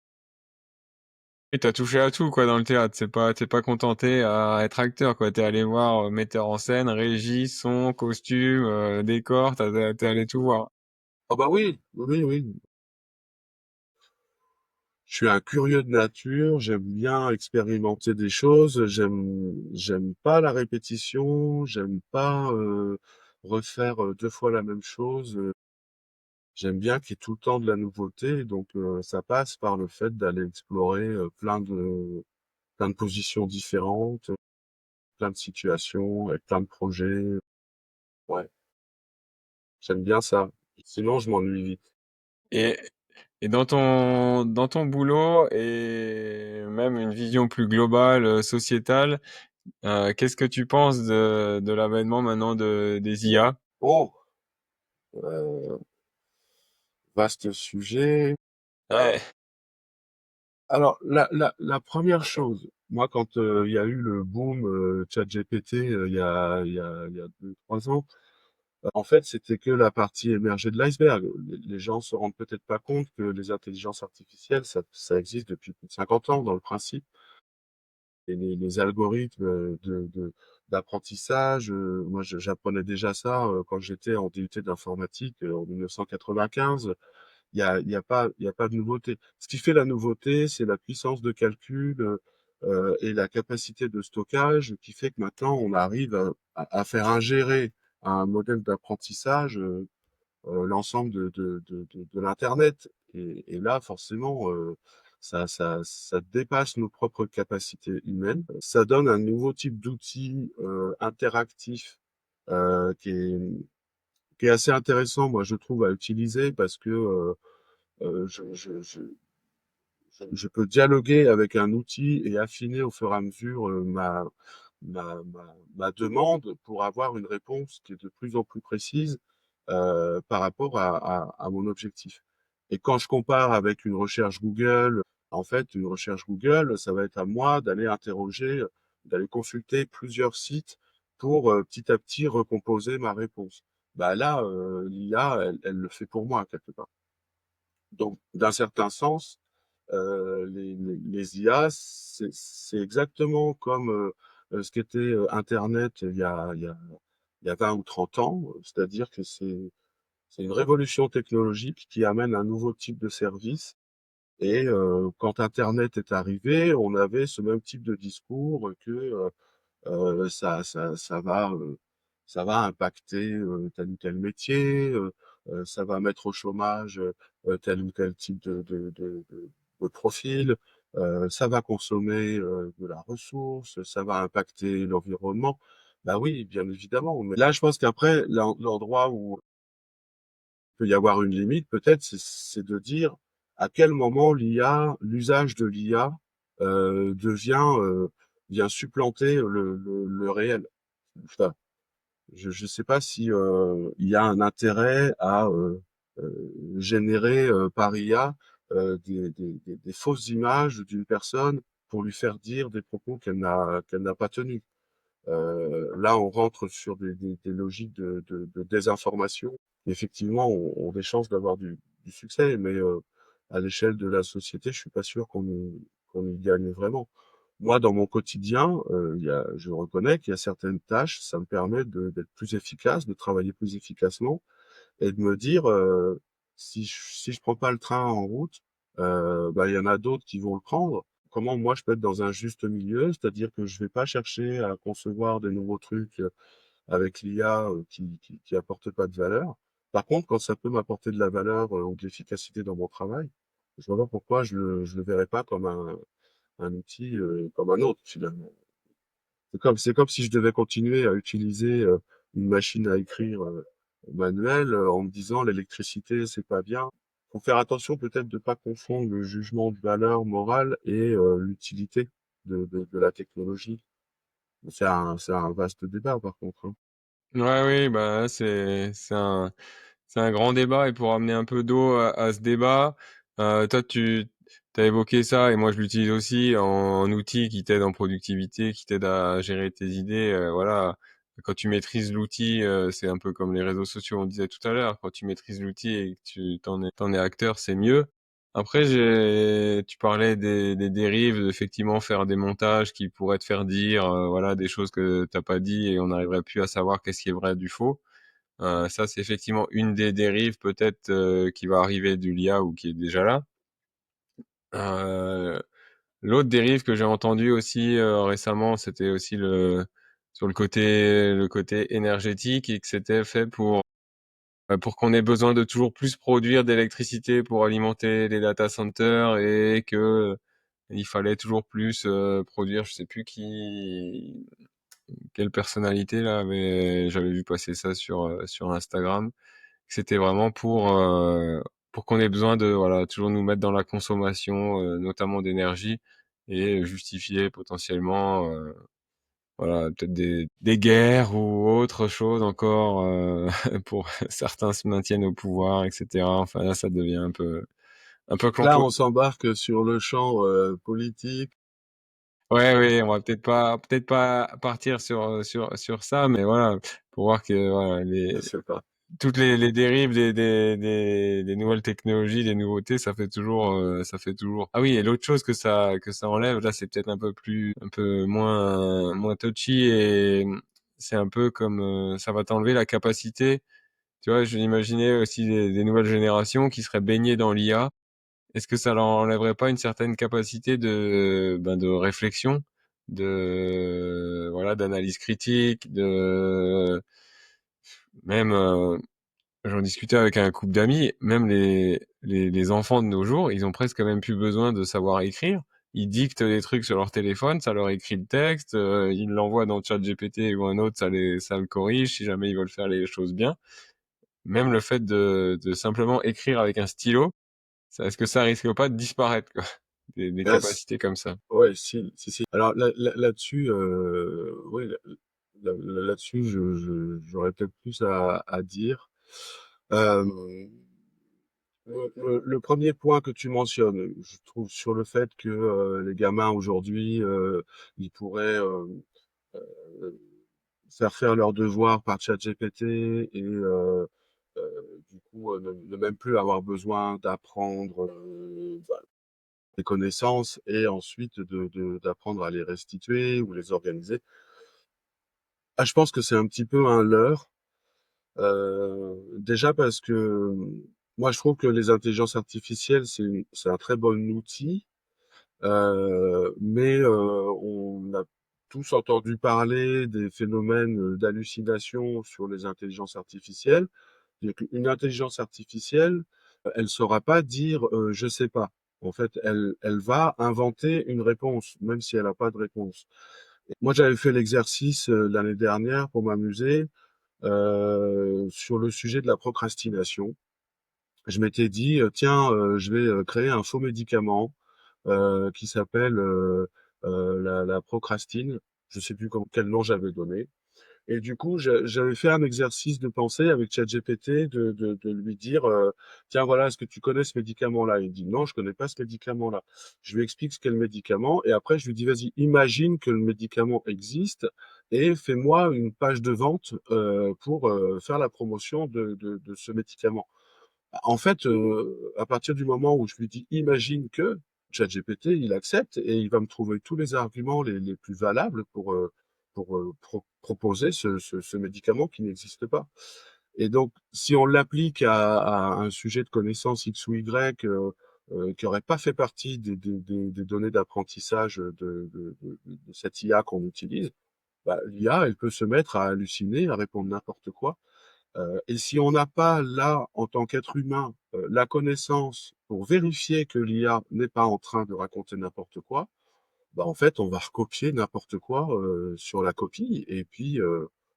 Et tu touché à tout, quoi, dans le théâtre. T'es pas contenté à être acteur, quoi. T'es allé voir metteur en scène, régie, son, costume, décor, t'es allé tout voir.
Ah bah oui, oui, oui. Je suis un curieux de nature, j'aime bien expérimenter des choses, j'aime pas la répétition, j'aime pas refaire deux fois la même chose. J'aime bien qu'il y ait tout le temps de la nouveauté, donc ça passe par le fait d'aller explorer plein de positions différentes, plein de situations, et plein de projets. Ouais, j'aime bien ça. Sinon, je m'ennuie vite.
Et, et dans ton boulot et même une vision plus globale, sociétale, qu'est-ce que tu penses de l'avènement maintenant des IA?
Oh, euh, vaste sujet.
Ouais.
Alors, la première chose, moi, quand il y a eu le boom ChatGPT il y a 2, 3 ans, en fait, c'était que la partie émergée de l'iceberg. Les gens se rendent peut-être pas compte que les intelligences artificielles, ça existe depuis plus de 50 ans dans le principe. Et les algorithmes d'apprentissage, moi, j'apprenais déjà ça quand j'étais en DUT d'informatique en 1995. Il y a pas de nouveauté. Ce qui fait la nouveauté, c'est la puissance de calcul et la capacité de stockage qui fait que maintenant on arrive à faire ingérer à un modèle d'apprentissage l'ensemble de l'Internet. Et là, forcément, ça dépasse nos propres capacités humaines. Ça donne un nouveau type d'outil interactif qui est assez intéressant, moi, je trouve, à utiliser parce que je peux dialoguer avec un outil et affiner au fur et à mesure ma demande pour avoir une réponse qui est de plus en plus précise par rapport à mon objectif. Et quand je compare avec une recherche Google, en fait, une recherche Google, ça va être à moi d'aller interroger, d'aller consulter plusieurs sites pour petit à petit recomposer ma réponse. Bah là, l'IA, elle le fait pour moi quelque part. Donc, d'un certain sens, les IA, c'est exactement comme ce qu'était Internet il y a 20 ou 30 ans, c'est-à-dire que c'est une révolution technologique qui amène un nouveau type de service. Et quand Internet est arrivé, on avait ce même type de discours que ça va impacter tel ou tel métier, ça va mettre au chômage tel ou tel type de profil, ça va consommer de la ressource, ça va impacter l'environnement. Bah oui, bien évidemment. Mais là, je pense qu'après, l'endroit où il peut y avoir une limite, peut-être, c'est de dire à quel moment l'usage de l'IA devient vient supplanter le réel. Enfin, je ne sais pas si il y a un intérêt à générer par IA des fausses images d'une personne pour lui faire dire des propos qu'elle n'a pas tenus. Là, on rentre sur des logiques de désinformation. Effectivement, on a des chances d'avoir du succès, mais à l'échelle de la société, je suis pas sûr qu'on y gagne vraiment. Moi, dans mon quotidien, je reconnais qu'il y a certaines tâches, ça me permet d'être plus efficace, de travailler plus efficacement et de me dire, si je prends pas le train en route, bah, il y en a d'autres qui vont le prendre. Comment moi je peux être dans un juste milieu, c'est-à-dire que je vais pas chercher à concevoir des nouveaux trucs avec l'IA qui apportent pas de valeur. Par contre, quand ça peut m'apporter de la valeur ou de l'efficacité dans mon travail, je vois pas pourquoi je le verrais pas comme un outil comme un autre finalement. C'est comme si je devais continuer à utiliser une machine à écrire manuelle en me disant l'électricité c'est pas bien. Faut faire attention peut-être de pas confondre le jugement de valeur morale et l'utilité de la technologie. C'est un vaste débat par contre, hein.
Ouais, oui, bah, c'est un grand débat et pour amener un peu d'eau à ce débat, toi, tu as évoqué ça et moi, je l'utilise aussi en outil qui t'aide en productivité, qui t'aide à gérer tes idées, voilà, quand tu maîtrises l'outil, c'est un peu comme les réseaux sociaux, on disait tout à l'heure, quand tu maîtrises l'outil et que tu t'en es acteur, c'est mieux. Après, tu parlais des dérives, effectivement, faire des montages qui pourraient te faire dire, voilà, des choses que t'as pas dit et on n'arriverait plus à savoir qu'est-ce qui est vrai du faux. Ça, c'est effectivement une des dérives peut-être qui va arriver du l'IA ou qui est déjà là. Euh, L'autre dérive que j'ai entendu aussi récemment, c'était aussi sur le côté énergétique et que c'était fait pour qu'on ait besoin de toujours plus produire d'électricité pour alimenter les data centers et que il fallait toujours plus produire. Je sais plus quelle personnalité là, mais j'avais vu passer ça sur Instagram. C'était vraiment pour qu'on ait besoin de voilà toujours nous mettre dans la consommation, notamment d'énergie et justifier potentiellement voilà peut-être des guerres ou autre chose encore pour certains se maintiennent au pouvoir, etc. Enfin là, ça devient un peu
Là,
complot.
on s'embarque sur le champ politique.
Ouais, oui, on va peut-être pas partir sur ça, mais voilà pour voir que voilà
Je sais pas.
toutes les dérives des nouvelles technologies, des nouveautés, ça fait toujours. Ah oui, et l'autre chose que ça enlève, là, c'est peut-être un peu moins touchy et c'est un peu comme ça va t'enlever la capacité. Tu vois, je l'imaginais aussi des nouvelles générations qui seraient baignées dans l'IA. Est-ce que ça leur enlèverait pas une certaine capacité de réflexion, voilà, d'analyse critique, même j'en discutais avec un couple d'amis, même les enfants de nos jours, ils ont presque même plus besoin de savoir écrire. Ils dictent des trucs sur leur téléphone, ça leur écrit le texte, ils l'envoient dans ChatGPT ou un autre, ça le corrige si jamais ils veulent faire les choses bien. Même le fait de simplement écrire avec un stylo, est-ce que ça risque pas de disparaître, quoi, des
Euh,
capacités comme ça?
Ouais, si, si, si. Alors là-dessus, ouais, là-dessus, j'aurais peut-être plus à dire. Euh, le premier point que tu mentionnes, je trouve sur le fait que les gamins aujourd'hui, ils pourraient euh, faire leurs devoirs par ChatGPT et du coup ne même plus avoir besoin d'apprendre des connaissances et ensuite d'apprendre à les restituer ou les organiser. Ah, je pense que c'est un petit peu un leurre. Déjà parce que moi, je trouve que les intelligences artificielles, c'est un très bon outil, mais on a tous entendu parler des phénomènes d'hallucination sur les intelligences artificielles. Une intelligence artificielle, elle saura pas dire je sais pas. En fait, elle va inventer une réponse, même si elle n'a pas de réponse. Moi, j'avais fait l'exercice l'année dernière pour m'amuser sur le sujet de la procrastination. Je m'étais dit, tiens, je vais créer un faux médicament qui s'appelle la procrastine. Je sais plus quel nom j'avais donné. Et du coup, j'avais fait un exercice de pensée avec ChatGPT de lui dire, tiens, voilà, est-ce que tu connais ce médicament-là? Il dit, non, je connais pas ce médicament-là. Je lui explique ce qu'est le médicament et après, je lui dis, vas-y, imagine que le médicament existe et fais-moi une page de vente pour faire la promotion de ce médicament. En fait, à partir du moment où je lui dis: «Imagine que», ChatGPT, il accepte et il va me trouver tous les arguments les plus valables pour, proposer ce médicament qui n'existe pas. Et donc, si on l'applique à un sujet de connaissance X ou Y, qui aurait pas fait partie des données d'apprentissage de cette IA qu'on utilise, bah, l'IA, elle peut se mettre à halluciner, à répondre n'importe quoi. Et si on n'a pas là, en tant qu'être humain, la connaissance pour vérifier que l'IA n'est pas en train de raconter n'importe quoi, bah, en fait, on va recopier n'importe quoi sur la copie et puis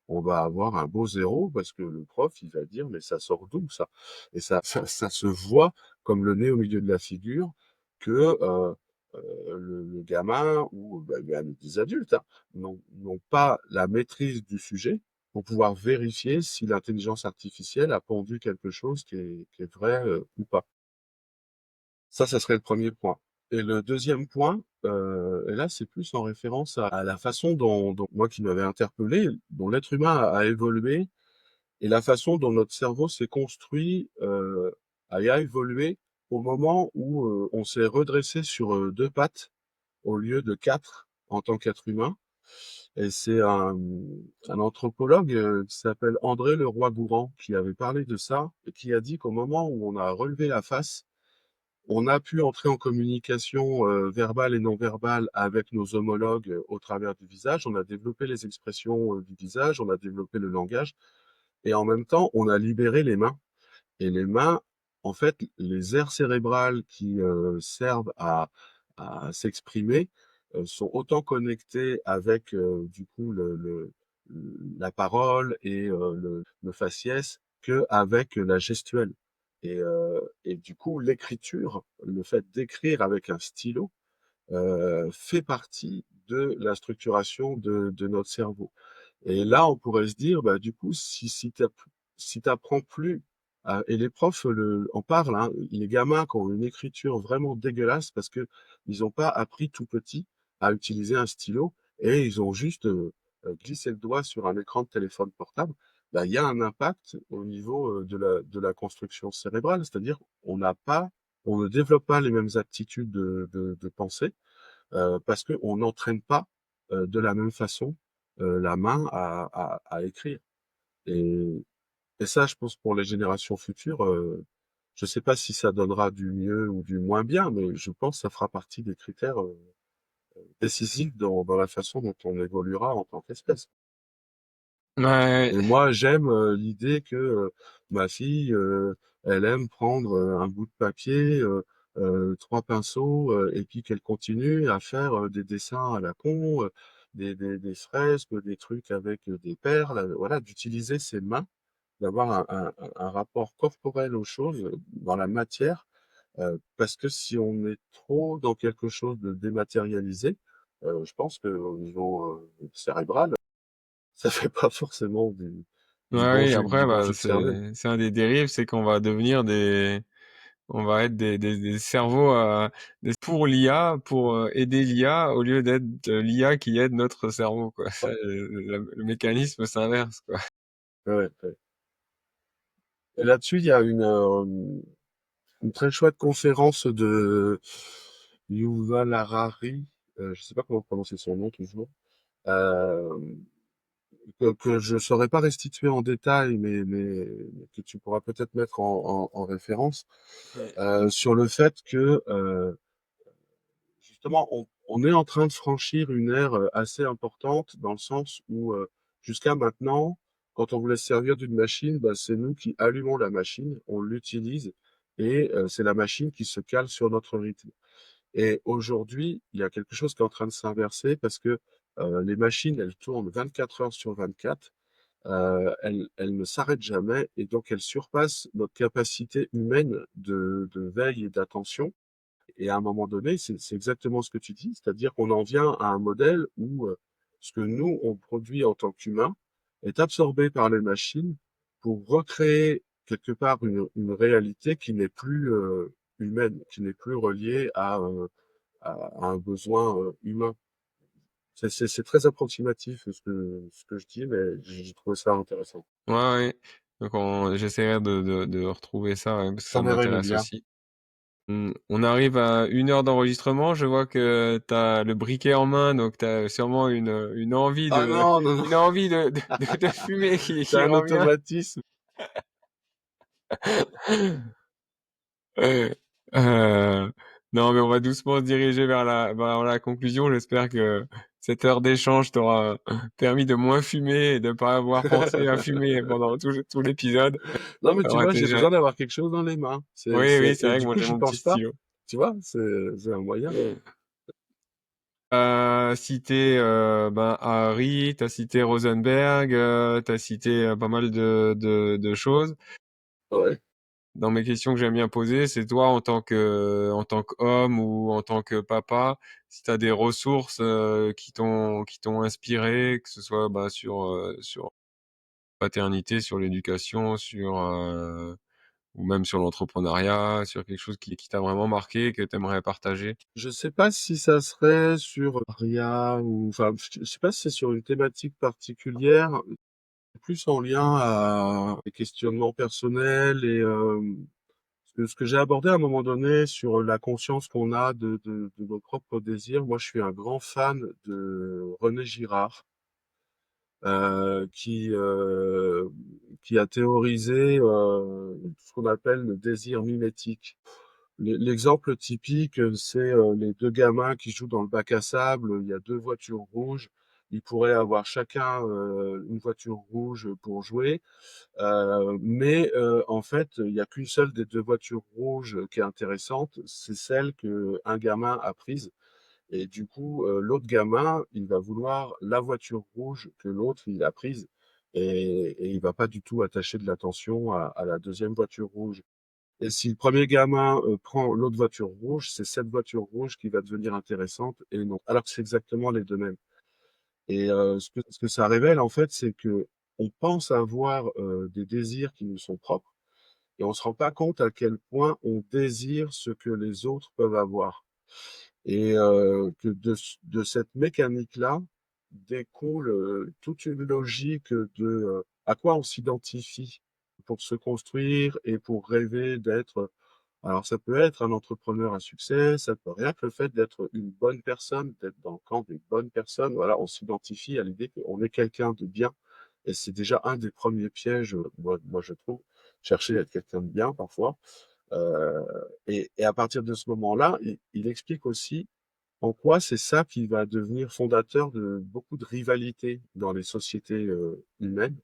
on va avoir un beau zéro parce que le prof, il va dire, mais ça sort d'où ça? Et ça se voit comme le nez au milieu de la figure que le gamin ou bah, même des adultes hein, n'ont pas la maîtrise du sujet pour pouvoir vérifier si l'intelligence artificielle a pondu quelque chose qui est vrai ou pas. Ça serait le premier point. Et le deuxième point, et là, c'est plus en référence à la façon dont moi qui m'avait interpellé, dont l'être humain a évolué et la façon dont notre cerveau s'est construit, a évolué au moment où, on s'est redressé sur, 2 pattes au lieu de 4 en tant qu'être humain. Et c'est un anthropologue, qui s'appelle André Leroi-Gourhan qui avait parlé de ça et qui a dit qu'au moment où on a relevé la face, on a pu entrer en communication, verbale et non verbale avec nos homologues, au travers du visage. On a développé les expressions, du visage, on a développé le langage et en même temps, on a libéré les mains. Et les mains, en fait, les aires cérébrales qui, servent à s'exprimer, sont autant connectées avec, du coup, la parole et le faciès qu'avec la gestuelle. Et du coup, l'écriture, le fait d'écrire avec un stylo, fait partie de la structuration de notre cerveau. Et là, on pourrait se dire, bah, du coup, si t'apprends plus, et les profs en parlent, hein, les gamins qui ont une écriture vraiment dégueulasse parce que ils n'ont pas appris tout petit à utiliser un stylo et ils ont juste glissé le doigt sur un écran de téléphone portable, bah, il y a un impact au niveau de la construction cérébrale, c'est-à-dire on ne développe pas les mêmes aptitudes de pensée parce qu'on n'entraîne pas de la même façon la main à écrire. Et, et ça, je pense pour les générations futures, je ne sais pas si ça donnera du mieux ou du moins bien, mais je pense que ça fera partie des critères décisifs dans la façon dont on évoluera en tant qu'espèce.
Ouais,
Et moi, j'aime l'idée que ma fille, elle aime prendre un bout de papier, 3 pinceaux, et puis qu'elle continue à faire des dessins à la con, des fresques, des trucs avec des perles, voilà, d'utiliser ses mains, d'avoir un rapport corporel aux choses, dans la matière, parce que si on est trop dans quelque chose de dématérialisé, je pense qu'au niveau cérébral, ça fait pas forcément du
ouais,
bon
oui,
jus,
après,
du bon
bah,
jus de cerveau.
c'est un des dérives, c'est qu'on va devenir on va être des cerveaux pour l'IA, pour aider l'IA, au lieu d'être l'IA qui aide notre cerveau, quoi. Ça,
Ouais,
le mécanisme s'inverse, quoi.
ouais, ouais. Et là-dessus, il y a une très chouette conférence de Yuval Harari, je sais pas comment prononcer son nom toujours, euh, que je saurais pas restituer en détail, mais que tu pourras peut-être mettre en référence,
Ouais.
sur le fait que justement, on est en train de franchir une ère assez importante dans le sens où, jusqu'à maintenant, quand on voulait se servir d'une machine, bah, c'est nous qui allumons la machine, on l'utilise et c'est la machine qui se cale sur notre rythme. Et aujourd'hui, il y a quelque chose qui est en train de s'inverser parce que les machines, elles tournent 24 heures sur 24, elles ne s'arrêtent jamais et donc elles surpassent notre capacité humaine de veille et d'attention. Et à un moment donné, c'est exactement ce que tu dis, c'est-à-dire qu'on en vient à un modèle où ce que nous, on produit en tant qu'humains est absorbé par les machines pour recréer quelque part une réalité qui n'est plus humaine, qui n'est plus reliée à un besoin humain. C'est très approximatif ce que je dis, mais j'ai trouvé ça intéressant.
Ouais, ouais. Donc j'essaierai de retrouver ça, ouais, parce que
Je
ça
t'enverrai le
m'intéresse
lien.
aussi. On arrive à 1 heure d'enregistrement. Je vois que tu as le briquet en main, donc tu as sûrement
Ah non, non, non,
une envie de fumer
c'est
qui
un
revient.
automatisme.
Euh, euh, non, mais on va doucement se diriger vers la conclusion. J'espère que cette heure d'échange t'aura permis de moins fumer et de pas avoir pensé à fumer pendant tout l'épisode.
Non, mais tu
Alors,
vois, j'ai besoin d'avoir quelque chose dans les mains.
oui, oui, c'est
Et
vrai que
du
moi
coup,
j'ai
j'y
mon petit
pense pas.
stylo.
Tu vois, c'est un moyen.
Cité ben, Harry, t'as cité Rosenberg, t'as cité pas mal de choses.
Ouais.
Dans mes questions que j'aime bien poser, c'est toi en tant qu'homme ou en tant que papa, si t'as des ressources qui t'ont inspiré, que ce soit sur paternité, sur l'éducation, ou même sur l'entrepreneuriat, sur quelque chose qui t'a vraiment marqué, que tu aimerais partager?
Je sais pas si ça serait sur Aria ou enfin, je sais pas si c'est sur une thématique particulière, plus en lien à des questionnements personnels et ce que j'ai abordé à un moment donné sur la conscience qu'on a de nos propres désirs. Moi, je suis un grand fan de René Girard, qui a théorisé ce qu'on appelle le désir mimétique. L'exemple typique, c'est les deux gamins qui jouent dans le bac à sable. Il y a deux voitures rouges. Ils pourraient avoir chacun une voiture rouge pour jouer. Mais en fait, il y a qu'une seule des deux voitures rouges qui est intéressante, c'est celle que un gamin a prise. Et du coup, l'autre gamin, il va vouloir la voiture rouge que l'autre il a prise, et il va pas du tout attacher de l'attention à la deuxième voiture rouge. Et si le premier gamin prend l'autre voiture rouge, c'est cette voiture rouge qui va devenir intéressante et non. Alors que c'est exactement les deux mêmes. Et ce que ça révèle en fait, c'est que on pense avoir des désirs qui nous sont propres et on se rend pas compte à quel point on désire ce que les autres peuvent avoir. Et que de cette mécanique-là découle toute une logique de à quoi on s'identifie pour se construire et pour rêver d'être. Alors ça peut être un entrepreneur à succès, ça peut rien que le fait d'être une bonne personne, d'être dans le camp des bonnes personnes. Voilà, on s'identifie à l'idée qu'on est quelqu'un de bien. Et c'est déjà un des premiers pièges, moi je trouve, chercher à être quelqu'un de bien parfois. Euh, et à partir de ce moment-là, il explique aussi en quoi c'est ça qui va devenir fondateur de beaucoup de rivalités dans les sociétés humaines.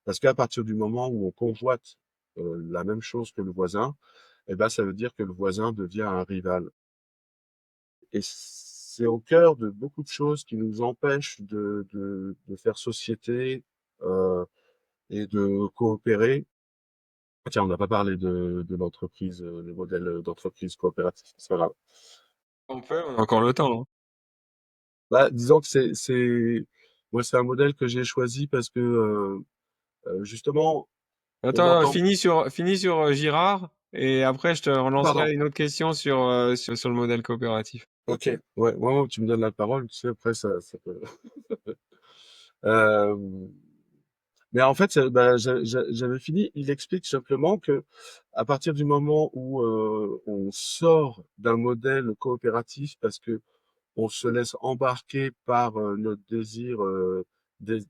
Parce qu'à partir du moment où on convoite la même chose que le voisin, eh ben, ça veut dire que le voisin devient un rival. Et c'est au cœur de beaucoup de choses qui nous empêchent de faire société et de coopérer. Tiens, on n'a pas parlé de l'entreprise, le modèle d'entreprise coopérative. C'est pas grave.
On peut, on a encore le temps, hein.
Bah, disons que moi, c'est un modèle que j'ai choisi parce que justement, on
Attends,
entend.
finis sur Girard, et après je te
Pardon.
relancerai une autre question sur le modèle coopératif.
Ok. Ouais, ouais, ouais, tu me donnes la parole. Tu sais, après, ça peut. Euh, mais en fait, bah, j'avais fini. Il explique simplement que à partir du moment où on sort d'un modèle coopératif parce que on se laisse embarquer par notre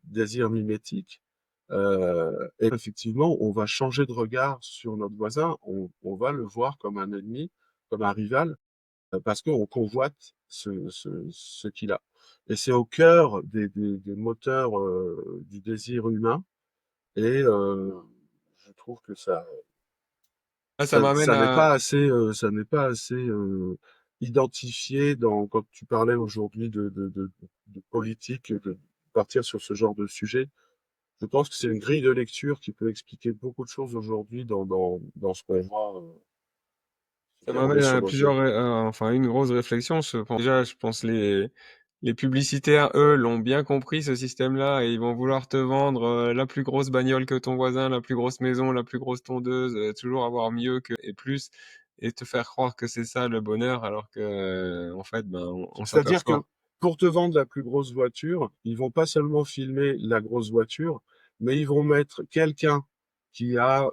désir mimétique, et effectivement, on va changer de regard sur notre voisin. On va le voir comme un ennemi, comme un rival, parce qu'on convoite ce qu'il a. Et c'est au cœur des moteurs du désir humain. Et je trouve que
Ah, ça m'amène
ça n'est
à...
pas assez, identifié quand tu parlais aujourd'hui de politique, de partir sur ce genre de sujet. Je pense que c'est une grille de lecture qui peut expliquer beaucoup de choses aujourd'hui dans ce qu'on voit
Ça
sur les
m'amène
réseaux
à
sociaux.
enfin, une grosse réflexion. Déjà, je pense les publicitaires, eux, l'ont bien compris, ce système-là, et ils vont vouloir te vendre la plus grosse bagnole que ton voisin, la plus grosse maison, la plus grosse tondeuse, toujours avoir mieux et plus, et te faire croire que c'est ça le bonheur, alors que, en fait, ben, on
C'est-à-dire que
s'aperçoit.
pour te vendre la plus grosse voiture, ils vont pas seulement filmer la grosse voiture, mais ils vont mettre quelqu'un qui a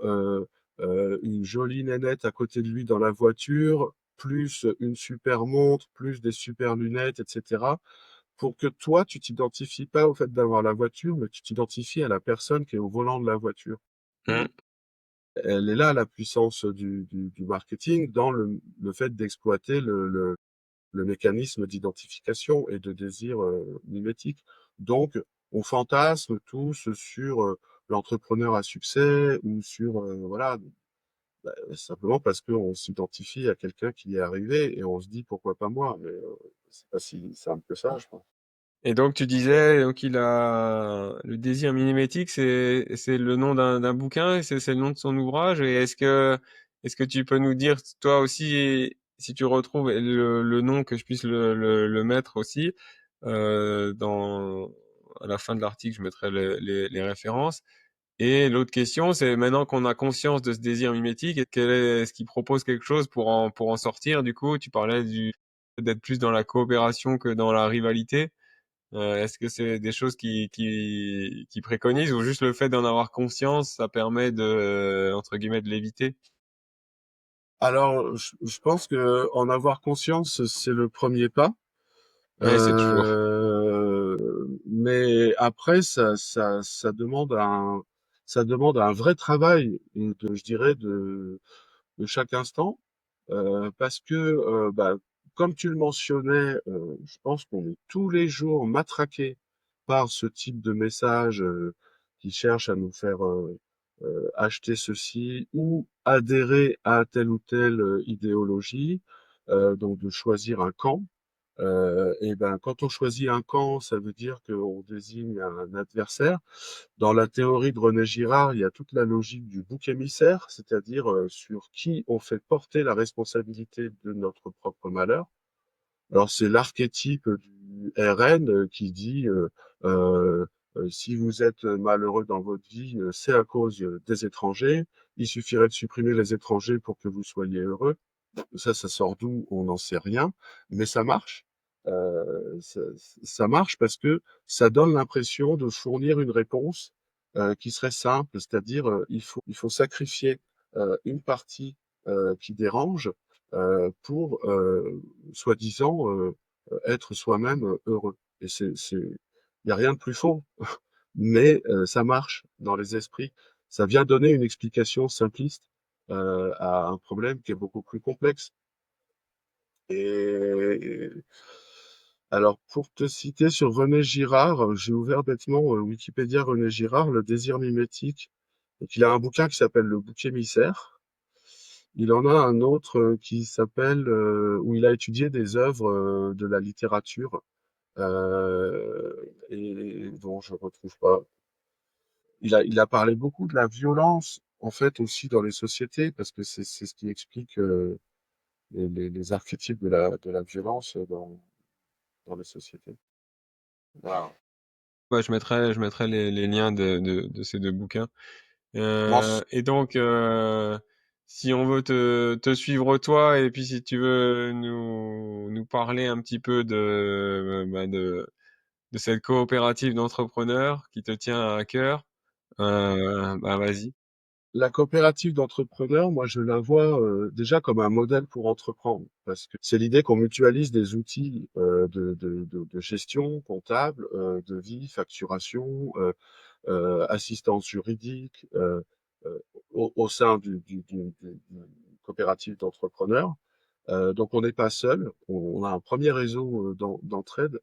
une jolie nénette à côté de lui dans la voiture, plus une super montre, plus des super lunettes, etc. Pour que toi, tu t'identifies pas au fait d'avoir la voiture, mais tu t'identifies à la personne qui est au volant de la voiture.
Mm.
Elle est là, la puissance du marketing, dans le fait d'exploiter le mécanisme d'identification et de désir mimétique. Donc, on fantasme tous sur l'entrepreneur à succès ou sur, voilà, bah, simplement parce qu'on s'identifie à quelqu'un qui y est arrivé et on se dit pourquoi pas moi, mais c'est pas si simple que ça, je pense.
Et donc tu disais, donc il a le désir minimétique, c'est le nom d'un bouquin, et c'est le nom de son ouvrage. Et est-ce que tu peux nous dire toi aussi, si tu retrouves le nom, que je puisse le mettre aussi dans à la fin de l'article, je mettrai les références. Et l'autre question, c'est maintenant qu'on a conscience de ce désir mimétique, est-ce qu'il propose quelque chose pour en sortir? Du coup, tu parlais d'être plus dans la coopération que dans la rivalité. Est-ce que c'est des choses qui préconisent ou juste le fait d'en avoir conscience, ça permet entre guillemets, de l'éviter?
Alors, je pense que en avoir conscience, c'est le premier pas.
Ouais, c'est toujours.
Mais après, ça demande un vrai travail, je dirais, de chaque instant, parce que, bah, comme tu le mentionnais, je pense qu'on est tous les jours matraqués par ce type de messages qui cherchent à nous faire acheter ceci ou adhérer à telle ou telle idéologie, donc de choisir un camp. Et ben, quand on choisit un camp, ça veut dire qu'on désigne un adversaire. Dans la théorie de René Girard, il y a toute la logique du bouc émissaire, c'est-à-dire sur qui on fait porter la responsabilité de notre propre malheur. Alors c'est l'archétype du RN qui dit euh, si vous êtes malheureux dans votre vie, c'est à cause des étrangers. Il suffirait de supprimer les étrangers pour que vous soyez heureux. Ça sort d'où? On n'en sait rien, mais ça marche. Ça marche parce que ça donne l'impression de fournir une réponse qui serait simple, c'est-à-dire il faut sacrifier une partie qui dérange pour soi-disant être soi-même heureux. Et il n'y a rien de plus faux, mais ça marche dans les esprits. Ça vient donner une explication simpliste à un problème qui est beaucoup plus complexe. Et alors, pour te citer sur René Girard, j'ai ouvert bêtement Wikipédia René Girard, Le désir mimétique. Donc, il a un bouquin qui s'appelle Le bouc émissaire. Il en a un autre qui s'appelle, où il a étudié des œuvres de la littérature, et dont je retrouve pas. Il a parlé beaucoup de la violence, en fait, aussi dans les sociétés, parce que c'est ce qui explique les archétypes de la violence dans les sociétés. Voilà.
Ouais, je mettrai les liens de ces deux bouquins.
Mens-
Et donc, si on veut te suivre toi, et puis si tu veux nous parler un petit peu de cette coopérative d'entrepreneurs qui te tient à cœur, bah vas-y.
La coopérative d'entrepreneurs, moi, je la vois déjà comme un modèle pour entreprendre, parce que c'est l'idée qu'on mutualise des outils de gestion comptable, de vie, facturation, assistance juridique au sein du coopérative d'entrepreneurs. Donc, on n'est pas seul, on a un premier réseau d'entraide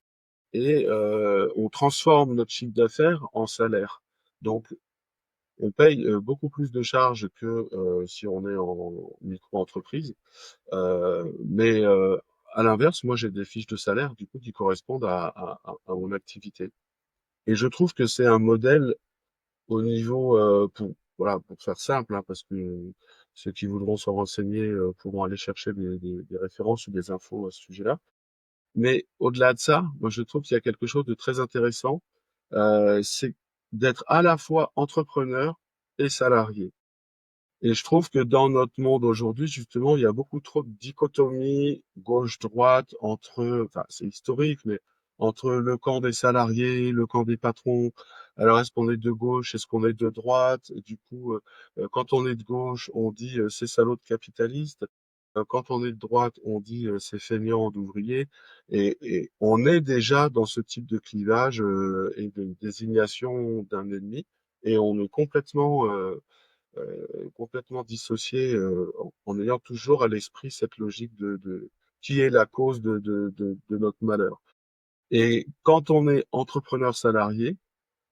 et on transforme notre chiffre d'affaires en salaire. Donc, on paye beaucoup plus de charges que si on est en micro-entreprise. Mais à l'inverse, moi, j'ai des fiches de salaire du coup qui correspondent à mon activité. Et je trouve que c'est un modèle au niveau, voilà, pour faire simple, hein, parce que ceux qui voudront se renseigner pourront aller chercher des références ou des infos à ce sujet-là. Mais au-delà de ça, moi, je trouve qu'il y a quelque chose de très intéressant, c'est d'être à la fois entrepreneur et salarié. Et je trouve que dans notre monde aujourd'hui, justement, il y a beaucoup trop de dichotomies gauche-droite entre, enfin, c'est historique, mais entre le camp des salariés, le camp des patrons. Alors, est-ce qu'on est de gauche? Est-ce qu'on est de droite? Et du coup, quand on est de gauche, on dit c'est salaud de capitaliste. Quand on est de droite, on dit c'est feignant d'ouvrier. Et on est déjà dans ce type de clivage et de désignation d'un ennemi. Et on est complètement dissocié en ayant toujours à l'esprit cette logique de qui est la cause de notre malheur. Et quand on est entrepreneur salarié,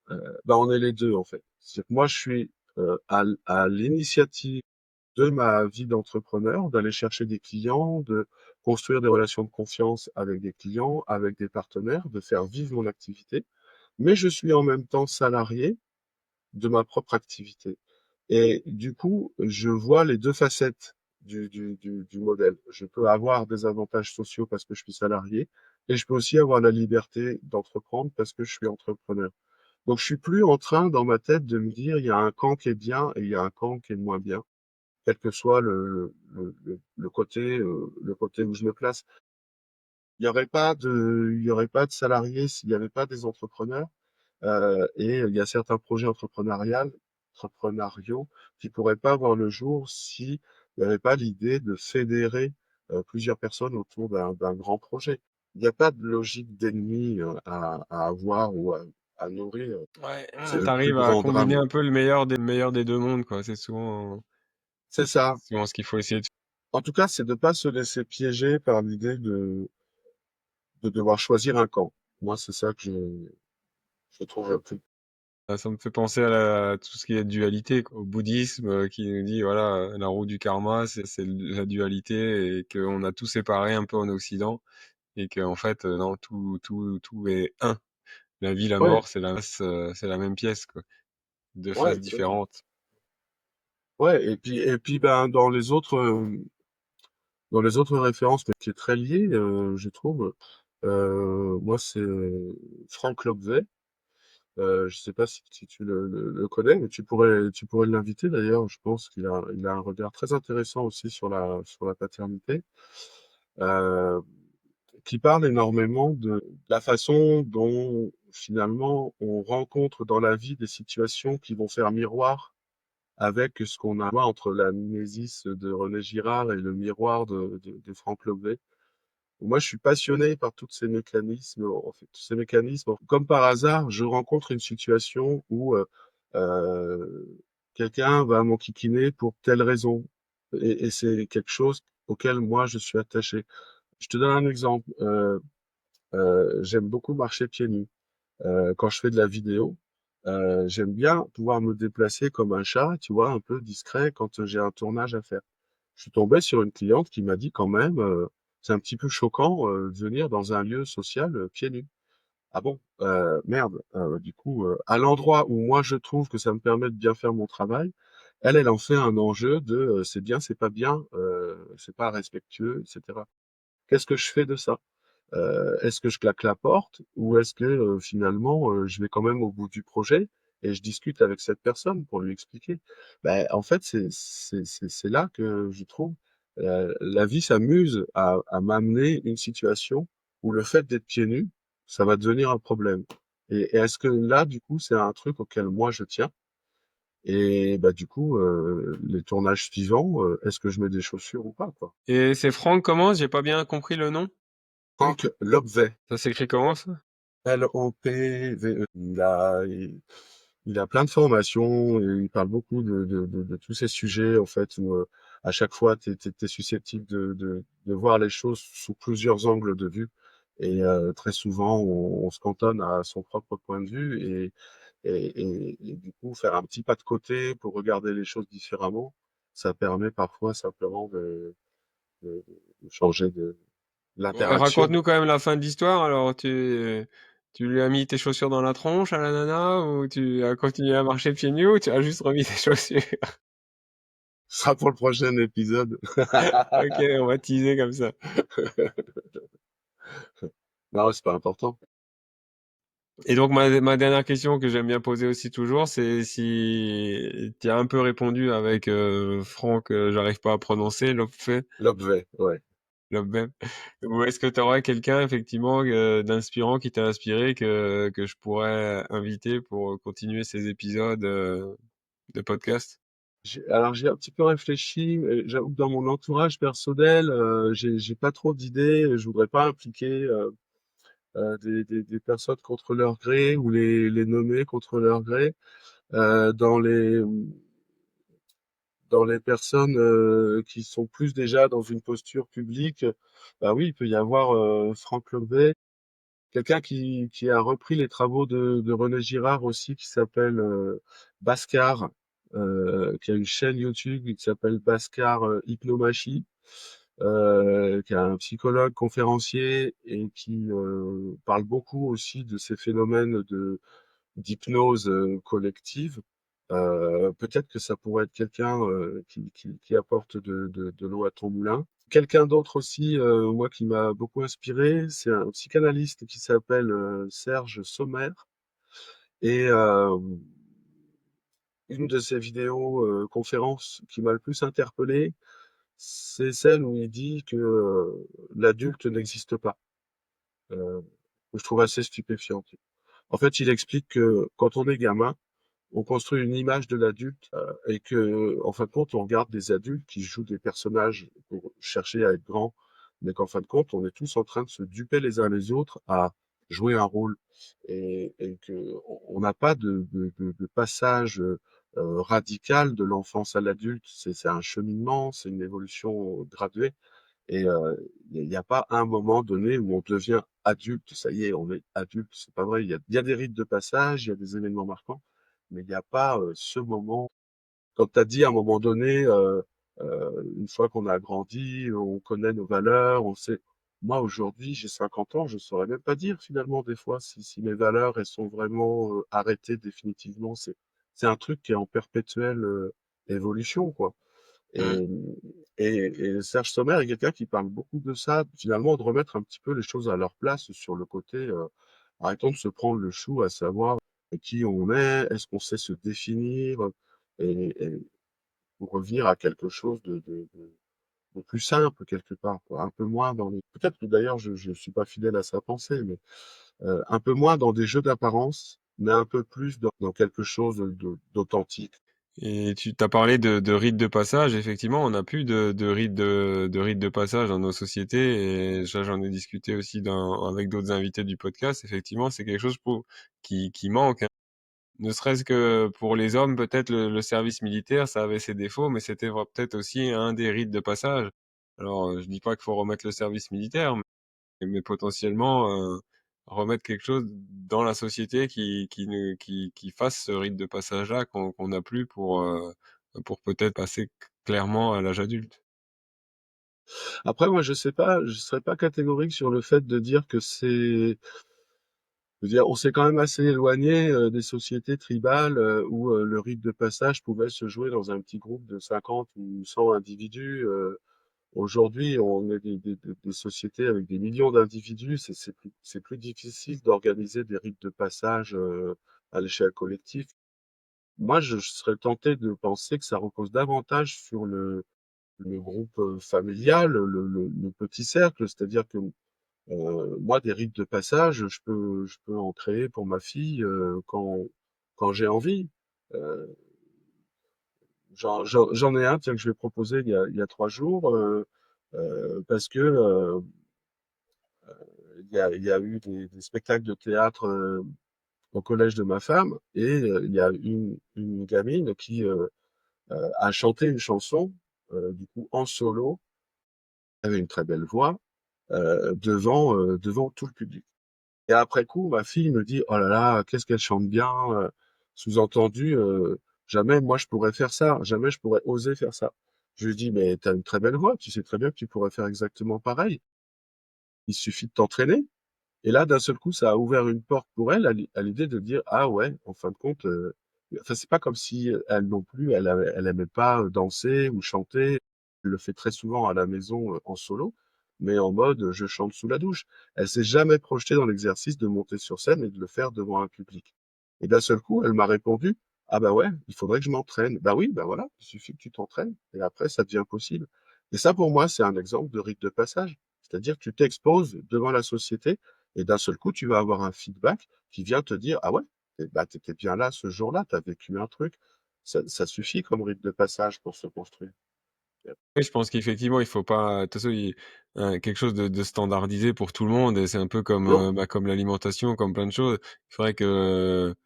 ben on est les deux en fait. C'est que moi je suis à l'initiative de ma vie d'entrepreneur, d'aller chercher des clients, de construire des relations de confiance avec des clients, avec des partenaires, de faire vivre mon activité. Mais je suis en même temps salarié de ma propre activité. Et du coup, je vois les deux facettes du modèle. Je peux avoir des avantages sociaux parce que je suis salarié et je peux aussi avoir la liberté d'entreprendre parce que je suis entrepreneur. Donc je suis plus en train dans ma tête de me dire il y a un camp qui est bien et il y a un camp qui est moins bien, quel que soit le côté où je me place. Il y aurait pas de salariés s'il n'y avait pas des entrepreneurs. Et il y a certains projets entrepreneuriaux qui pourraient pas voir le jour si il n'y avait pas l'idée de fédérer plusieurs personnes autour d'un grand projet. Il n'y a pas de logique d'ennemi à avoir ou à nourrir.
Ouais,
C'est le plus
t'arrives à
grand
combiner
drame.
un peu le meilleur des deux mondes, quoi.
C'est ça.
C'est souvent ce qu'il faut essayer de
En tout cas, c'est de pas se laisser piéger par l'idée de devoir choisir un camp. Moi, c'est ça que je trouve le plus.
faire. Ça me fait penser à tout ce qui est dualité, quoi, au bouddhisme qui nous dit, voilà, la roue du karma, c'est la dualité et qu'on a tout séparé un peu en Occident et qu'en fait, non, tout est un. La vie, la
Ouais,
mort, c'est la même pièce, quoi. Deux
ouais,
faces différentes.
ouais. Et puis, ben, dans les autres références, mais qui est très lié, je trouve, moi, c'est Franck Lobvet. Je sais pas si tu le connais, mais tu pourrais l'inviter d'ailleurs. Je pense il a un regard très intéressant aussi sur la paternité, euh, qui parle énormément de la façon dont finalement on rencontre dans la vie des situations qui vont faire miroir avec ce qu'on a entre la mimésis de René Girard et le miroir de Franck Lobvet. Moi, je suis passionné par tous ces mécanismes, en fait, tous ces mécanismes. Comme par hasard, je rencontre une situation où euh, quelqu'un va m'enquiquiner pour telle raison. Et c'est quelque chose auquel moi, je suis attaché. Je te donne un exemple. J'aime beaucoup marcher pieds nus. Quand je fais de la vidéo, j'aime bien pouvoir me déplacer comme un chat, tu vois, un peu discret quand j'ai un tournage à faire. Je suis tombé sur une cliente qui m'a dit quand même, c'est un petit peu choquant de venir dans un lieu social pieds nus. Ah bon? Merde. Du coup, à l'endroit où moi je trouve que ça me permet de bien faire mon travail, elle en fait un enjeu de c'est bien, c'est pas respectueux, etc. Qu'est-ce que je fais de ça? Est-ce que je claque la porte ou est-ce que finalement je vais quand même au bout du projet et je discute avec cette personne pour lui expliquer? Ben, en fait, c'est là que je trouve la vie s'amuse à m'amener une situation où le fait d'être pieds nus, ça va devenir un problème. Et est-ce que là, du coup, c'est un truc auquel moi je tiens? Et bah du coup, les tournages suivants, est-ce que je mets des chaussures ou pas, quoi?
Et c'est Franck comment? J'ai pas bien compris le nom.
Franck Lobvet.
Ça s'écrit comment ça?
Lopve. Il a plein de formations et il parle beaucoup de tous ces sujets, en fait, où à chaque fois, tu es susceptible de voir les choses sous plusieurs angles de vue. Et très souvent, on se cantonne à son propre point de vue et du coup, faire un petit pas de côté pour regarder les choses différemment, ça permet parfois simplement de changer de
Ouais,
l'interaction.
raconte-nous quand même la fin de l'histoire. Alors, tu lui as mis tes chaussures dans la tronche à la nana ou tu as continué à marcher pieds nus ou tu as juste remis tes chaussures?
Ce sera pour le prochain épisode.
Ok, on va teaser comme ça.
Non, c'est pas important.
Et donc, ma dernière question que j'aime bien poser aussi toujours, c'est si tu as un peu répondu avec Franck, j'arrive pas à prononcer, Lopfe,
L'objet, ouais.
Lopbe. Ou est-ce que tu aurais quelqu'un effectivement d'inspirant qui t'a inspiré que je pourrais inviter pour continuer ces épisodes de podcast?
Alors j'ai un petit peu réfléchi, mais j'avoue que dans mon entourage personnel, j'ai pas trop d'idées. Je voudrais pas impliquer des personnes contre leur gré ou les nommer contre leur gré. Dans dans les personnes qui sont plus déjà dans une posture publique, bah oui, il peut y avoir Franck Lobet. Quelqu'un qui a repris les travaux de René Girard aussi, qui s'appelle Bhaskar, qui a une chaîne YouTube qui s'appelle Bhaskar Hypnomachie, qui est un psychologue conférencier et qui parle beaucoup aussi de ces phénomènes d'hypnose collective. Peut-être que ça pourrait être quelqu'un qui apporte de l'eau à ton moulin. Quelqu'un d'autre aussi, moi, qui m'a beaucoup inspiré, c'est un psychanalyste qui s'appelle Serge Sommer Et une de ces vidéos conférences qui m'a le plus interpellé, c'est celle où il dit que l'adulte n'existe pas. Euh, que je trouve assez stupéfiante. En fait, il explique que quand on est gamin, on construit une image de l'adulte et que, en fin de compte, on regarde des adultes qui jouent des personnages pour chercher à être grands, mais qu'en fin de compte, on est tous en train de se duper les uns les autres à jouer un rôle et que on n'a pas de passage radical de l'enfance à l'adulte. C'est un cheminement, c'est une évolution graduée. Et il n'y a pas un moment donné où on devient adulte. Ça y est, on est adulte. C'est pas vrai. Il y a des rites de passage, il y a des événements marquants, mais il n'y a pas ce moment. Quand tu as dit à un moment donné, une fois qu'on a grandi, on connaît nos valeurs, on sait. Moi, aujourd'hui, j'ai 50 ans, je saurais même pas dire finalement des fois si mes valeurs, elles sont vraiment arrêtées définitivement. C'est un truc qui est en perpétuelle évolution, quoi.
Mmh.
Et, et Serge Sommer est quelqu'un qui parle beaucoup de ça, finalement, de remettre un petit peu les choses à leur place sur le côté, arrêtons de se prendre le chou à savoir qui on est, est-ce qu'on sait se définir, et pour revenir à quelque chose de plus simple quelque part, quoi. Un peu moins dans les... Peut-être que d'ailleurs je suis pas fidèle à sa pensée, mais un peu moins dans des jeux d'apparence, mais un peu plus dans quelque chose d'authentique.
Et tu t'as parlé de rites de passage. Effectivement, on n'a plus de rites de passage dans nos sociétés. Et ça, j'en ai discuté aussi avec d'autres invités du podcast. Effectivement, c'est quelque chose qui manque, hein. Ne serait-ce que pour les hommes, peut-être le service militaire, ça avait ses défauts, mais c'était peut-être aussi un des rites de passage. Alors, je dis pas qu'il faut remettre le service militaire, mais potentiellement remettre quelque chose dans la société qui fasse ce rite de passage-là qu'on n'a plus pour peut-être passer clairement à l'âge adulte.
Après, moi, je sais pas, je serais pas catégorique sur le fait de dire que je veux dire, on s'est quand même assez éloigné des sociétés tribales où le rite de passage pouvait se jouer dans un petit groupe de 50 ou 100 individus. Aujourd'hui, on est des sociétés avec des millions d'individus. C'est plus difficile d'organiser des rites de passage à l'échelle collective. Moi, je serais tenté de penser que ça repose davantage sur le groupe familial, le petit cercle, c'est-à-dire que moi, des rites de passage, je peux en créer pour ma fille quand j'ai envie. Euh, j'en ai un, tiens, que je vais proposer il y a 3 jours, parce que il y a eu des spectacles de théâtre au collège de ma femme, et il y a une gamine qui a chanté une chanson, du coup en solo, avait une très belle voix, devant tout le public. Et après coup, ma fille me dit: «Oh là là, qu'est-ce qu'elle chante bien!» sous-entendu, jamais moi je pourrais faire ça, jamais je pourrais oser faire ça. Je lui dis: «Mais tu as une très belle voix, tu sais très bien que tu pourrais faire exactement pareil. Il suffit de t'entraîner». Et là, d'un seul coup, ça a ouvert une porte pour elle à l'idée de dire: «Ah ouais, en fin de compte», enfin, c'est pas comme si elle non plus, elle aimait pas danser ou chanter. Elle le fait très souvent à la maison, en solo, mais en mode, je chante sous la douche. Elle s'est jamais projetée dans l'exercice de monter sur scène et de le faire devant un public. Et d'un seul coup, elle m'a répondu: «Ah bah ouais, il faudrait que je m'entraîne». Bah oui, bah voilà, il suffit que tu t'entraînes et après ça devient possible. Et ça, pour moi, c'est un exemple de rite de passage. C'est-à-dire que tu t'exposes devant la société et d'un seul coup, tu vas avoir un feedback qui vient te dire: «Ah ouais, bah, tu étais bien là ce jour-là, tu as vécu un truc». Ça suffit comme rite de passage pour se construire.
Oui, je pense qu'effectivement, il faut pas de toute façon, quelque chose de standardisé pour tout le monde et c'est un peu comme,
Non,
comme l'alimentation, comme plein de choses. Il faudrait que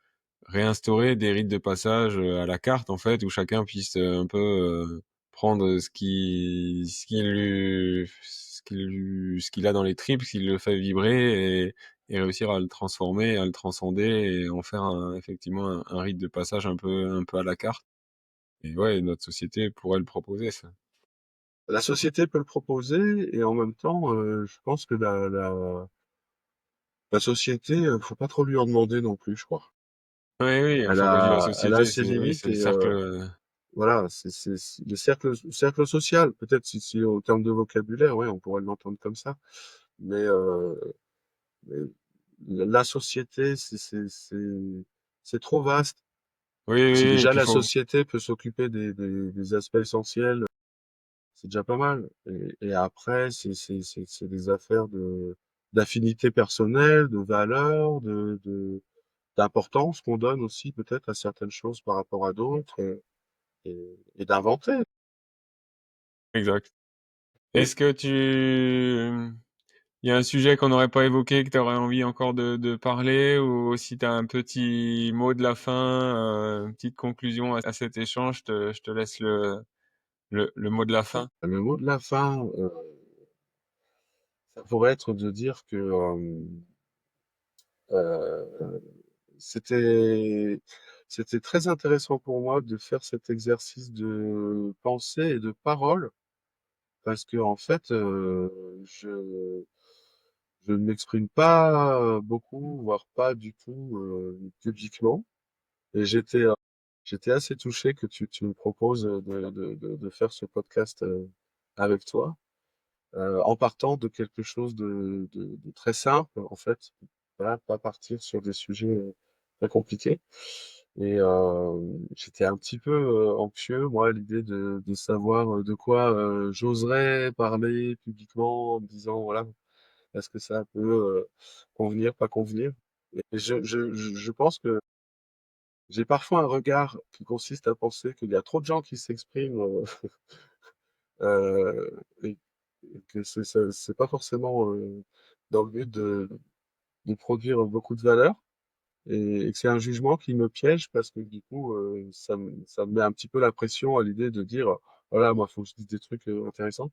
réinstaurer des rites de passage, à la carte en fait, où chacun puisse, un peu, prendre ce qu'il a dans les tripes, ce qui le fait vibrer et réussir à le transformer, à le transcender et en faire effectivement un rite de passage un peu à la carte et ouais, notre société pourrait le proposer ça.
la société peut le proposer et en même temps, je pense que la société, faut pas trop lui en demander non plus, je crois.
Oui, oui, enfin quand je dis la
Elle a
société,
ses
oui,
limites
c'est le
et
cercle,
voilà, c'est le cercle social. Peut-être si en termes de vocabulaire, ouais, on pourrait l'entendre comme ça. Mais, mais la société, c'est trop vaste.
Oui,
Si
oui, et
déjà
puis
la
faut
société peut s'occuper des aspects essentiels, c'est déjà pas mal. Et après, c'est des affaires d'affinité personnelle, de valeur, d'importance qu'on donne aussi peut-être à certaines choses par rapport à d'autres et d'inventer.
exact.
Oui.
Est-ce que il y a un sujet qu'on n'aurait pas évoqué, que tu aurais envie encore de parler, ou si tu as un petit mot de la fin, une petite conclusion à cet échange, je te laisse le mot de la fin.
Le mot de la fin, ça pourrait être de dire que euh, c'était c'était très intéressant pour moi de faire cet exercice de pensée et de parole parce que en fait, je ne m'exprime pas beaucoup, voire pas du tout publiquement. Et j'étais assez touché que tu me proposes de faire ce podcast avec toi, en partant de quelque chose de très simple, en fait. Voilà, pas partir sur des sujets très compliqués. Et j'étais un petit peu anxieux, moi, à l'idée de savoir de quoi j'oserais parler publiquement en me disant, voilà, est-ce que ça peut convenir, pas convenir? Et je pense que j'ai parfois un regard qui consiste à penser qu'il y a trop de gens qui s'expriment et que c'est pas forcément dans le but de produire beaucoup de valeur et que c'est un jugement qui me piège parce que du coup ça me met un petit peu la pression à l'idée de dire voilà moi faut que je dise des trucs intéressants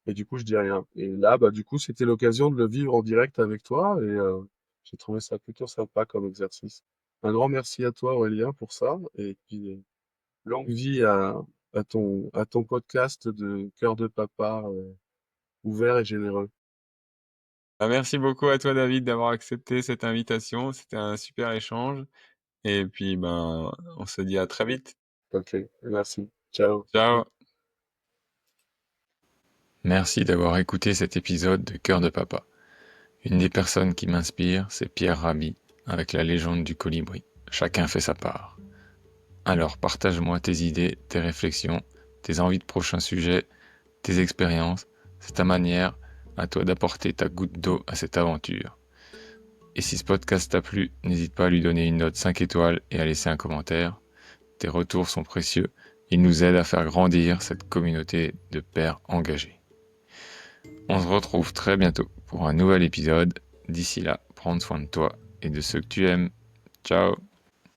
et du coup je dis rien. Et là bah du coup c'était l'occasion de le vivre en direct avec toi et j'ai trouvé ça plutôt sympa comme exercice. Un grand merci à toi Aurélien pour ça et puis longue vie à ton podcast de Cœur de Papa, ouvert et généreux.
Ah, merci beaucoup à toi, David, d'avoir accepté cette invitation. C'était un super échange. Et puis, ben, on se dit à très vite.
Ok, merci. Ciao.
Ciao. Merci d'avoir écouté cet épisode de Cœur de Papa. Une des personnes qui m'inspire, c'est Pierre Rabhi, avec la légende du colibri. Chacun fait sa part. Alors partage-moi tes idées, tes réflexions, tes envies de prochains sujets, tes expériences. C'est ta manière, à toi d'apporter ta goutte d'eau à cette aventure. Et si ce podcast t'a plu, n'hésite pas à lui donner une note 5 étoiles et à laisser un commentaire. Tes retours sont précieux. Ils nous aident à faire grandir cette communauté de pères engagés. On se retrouve très bientôt pour un nouvel épisode. D'ici là, prends soin de toi et de ceux que tu aimes. Ciao!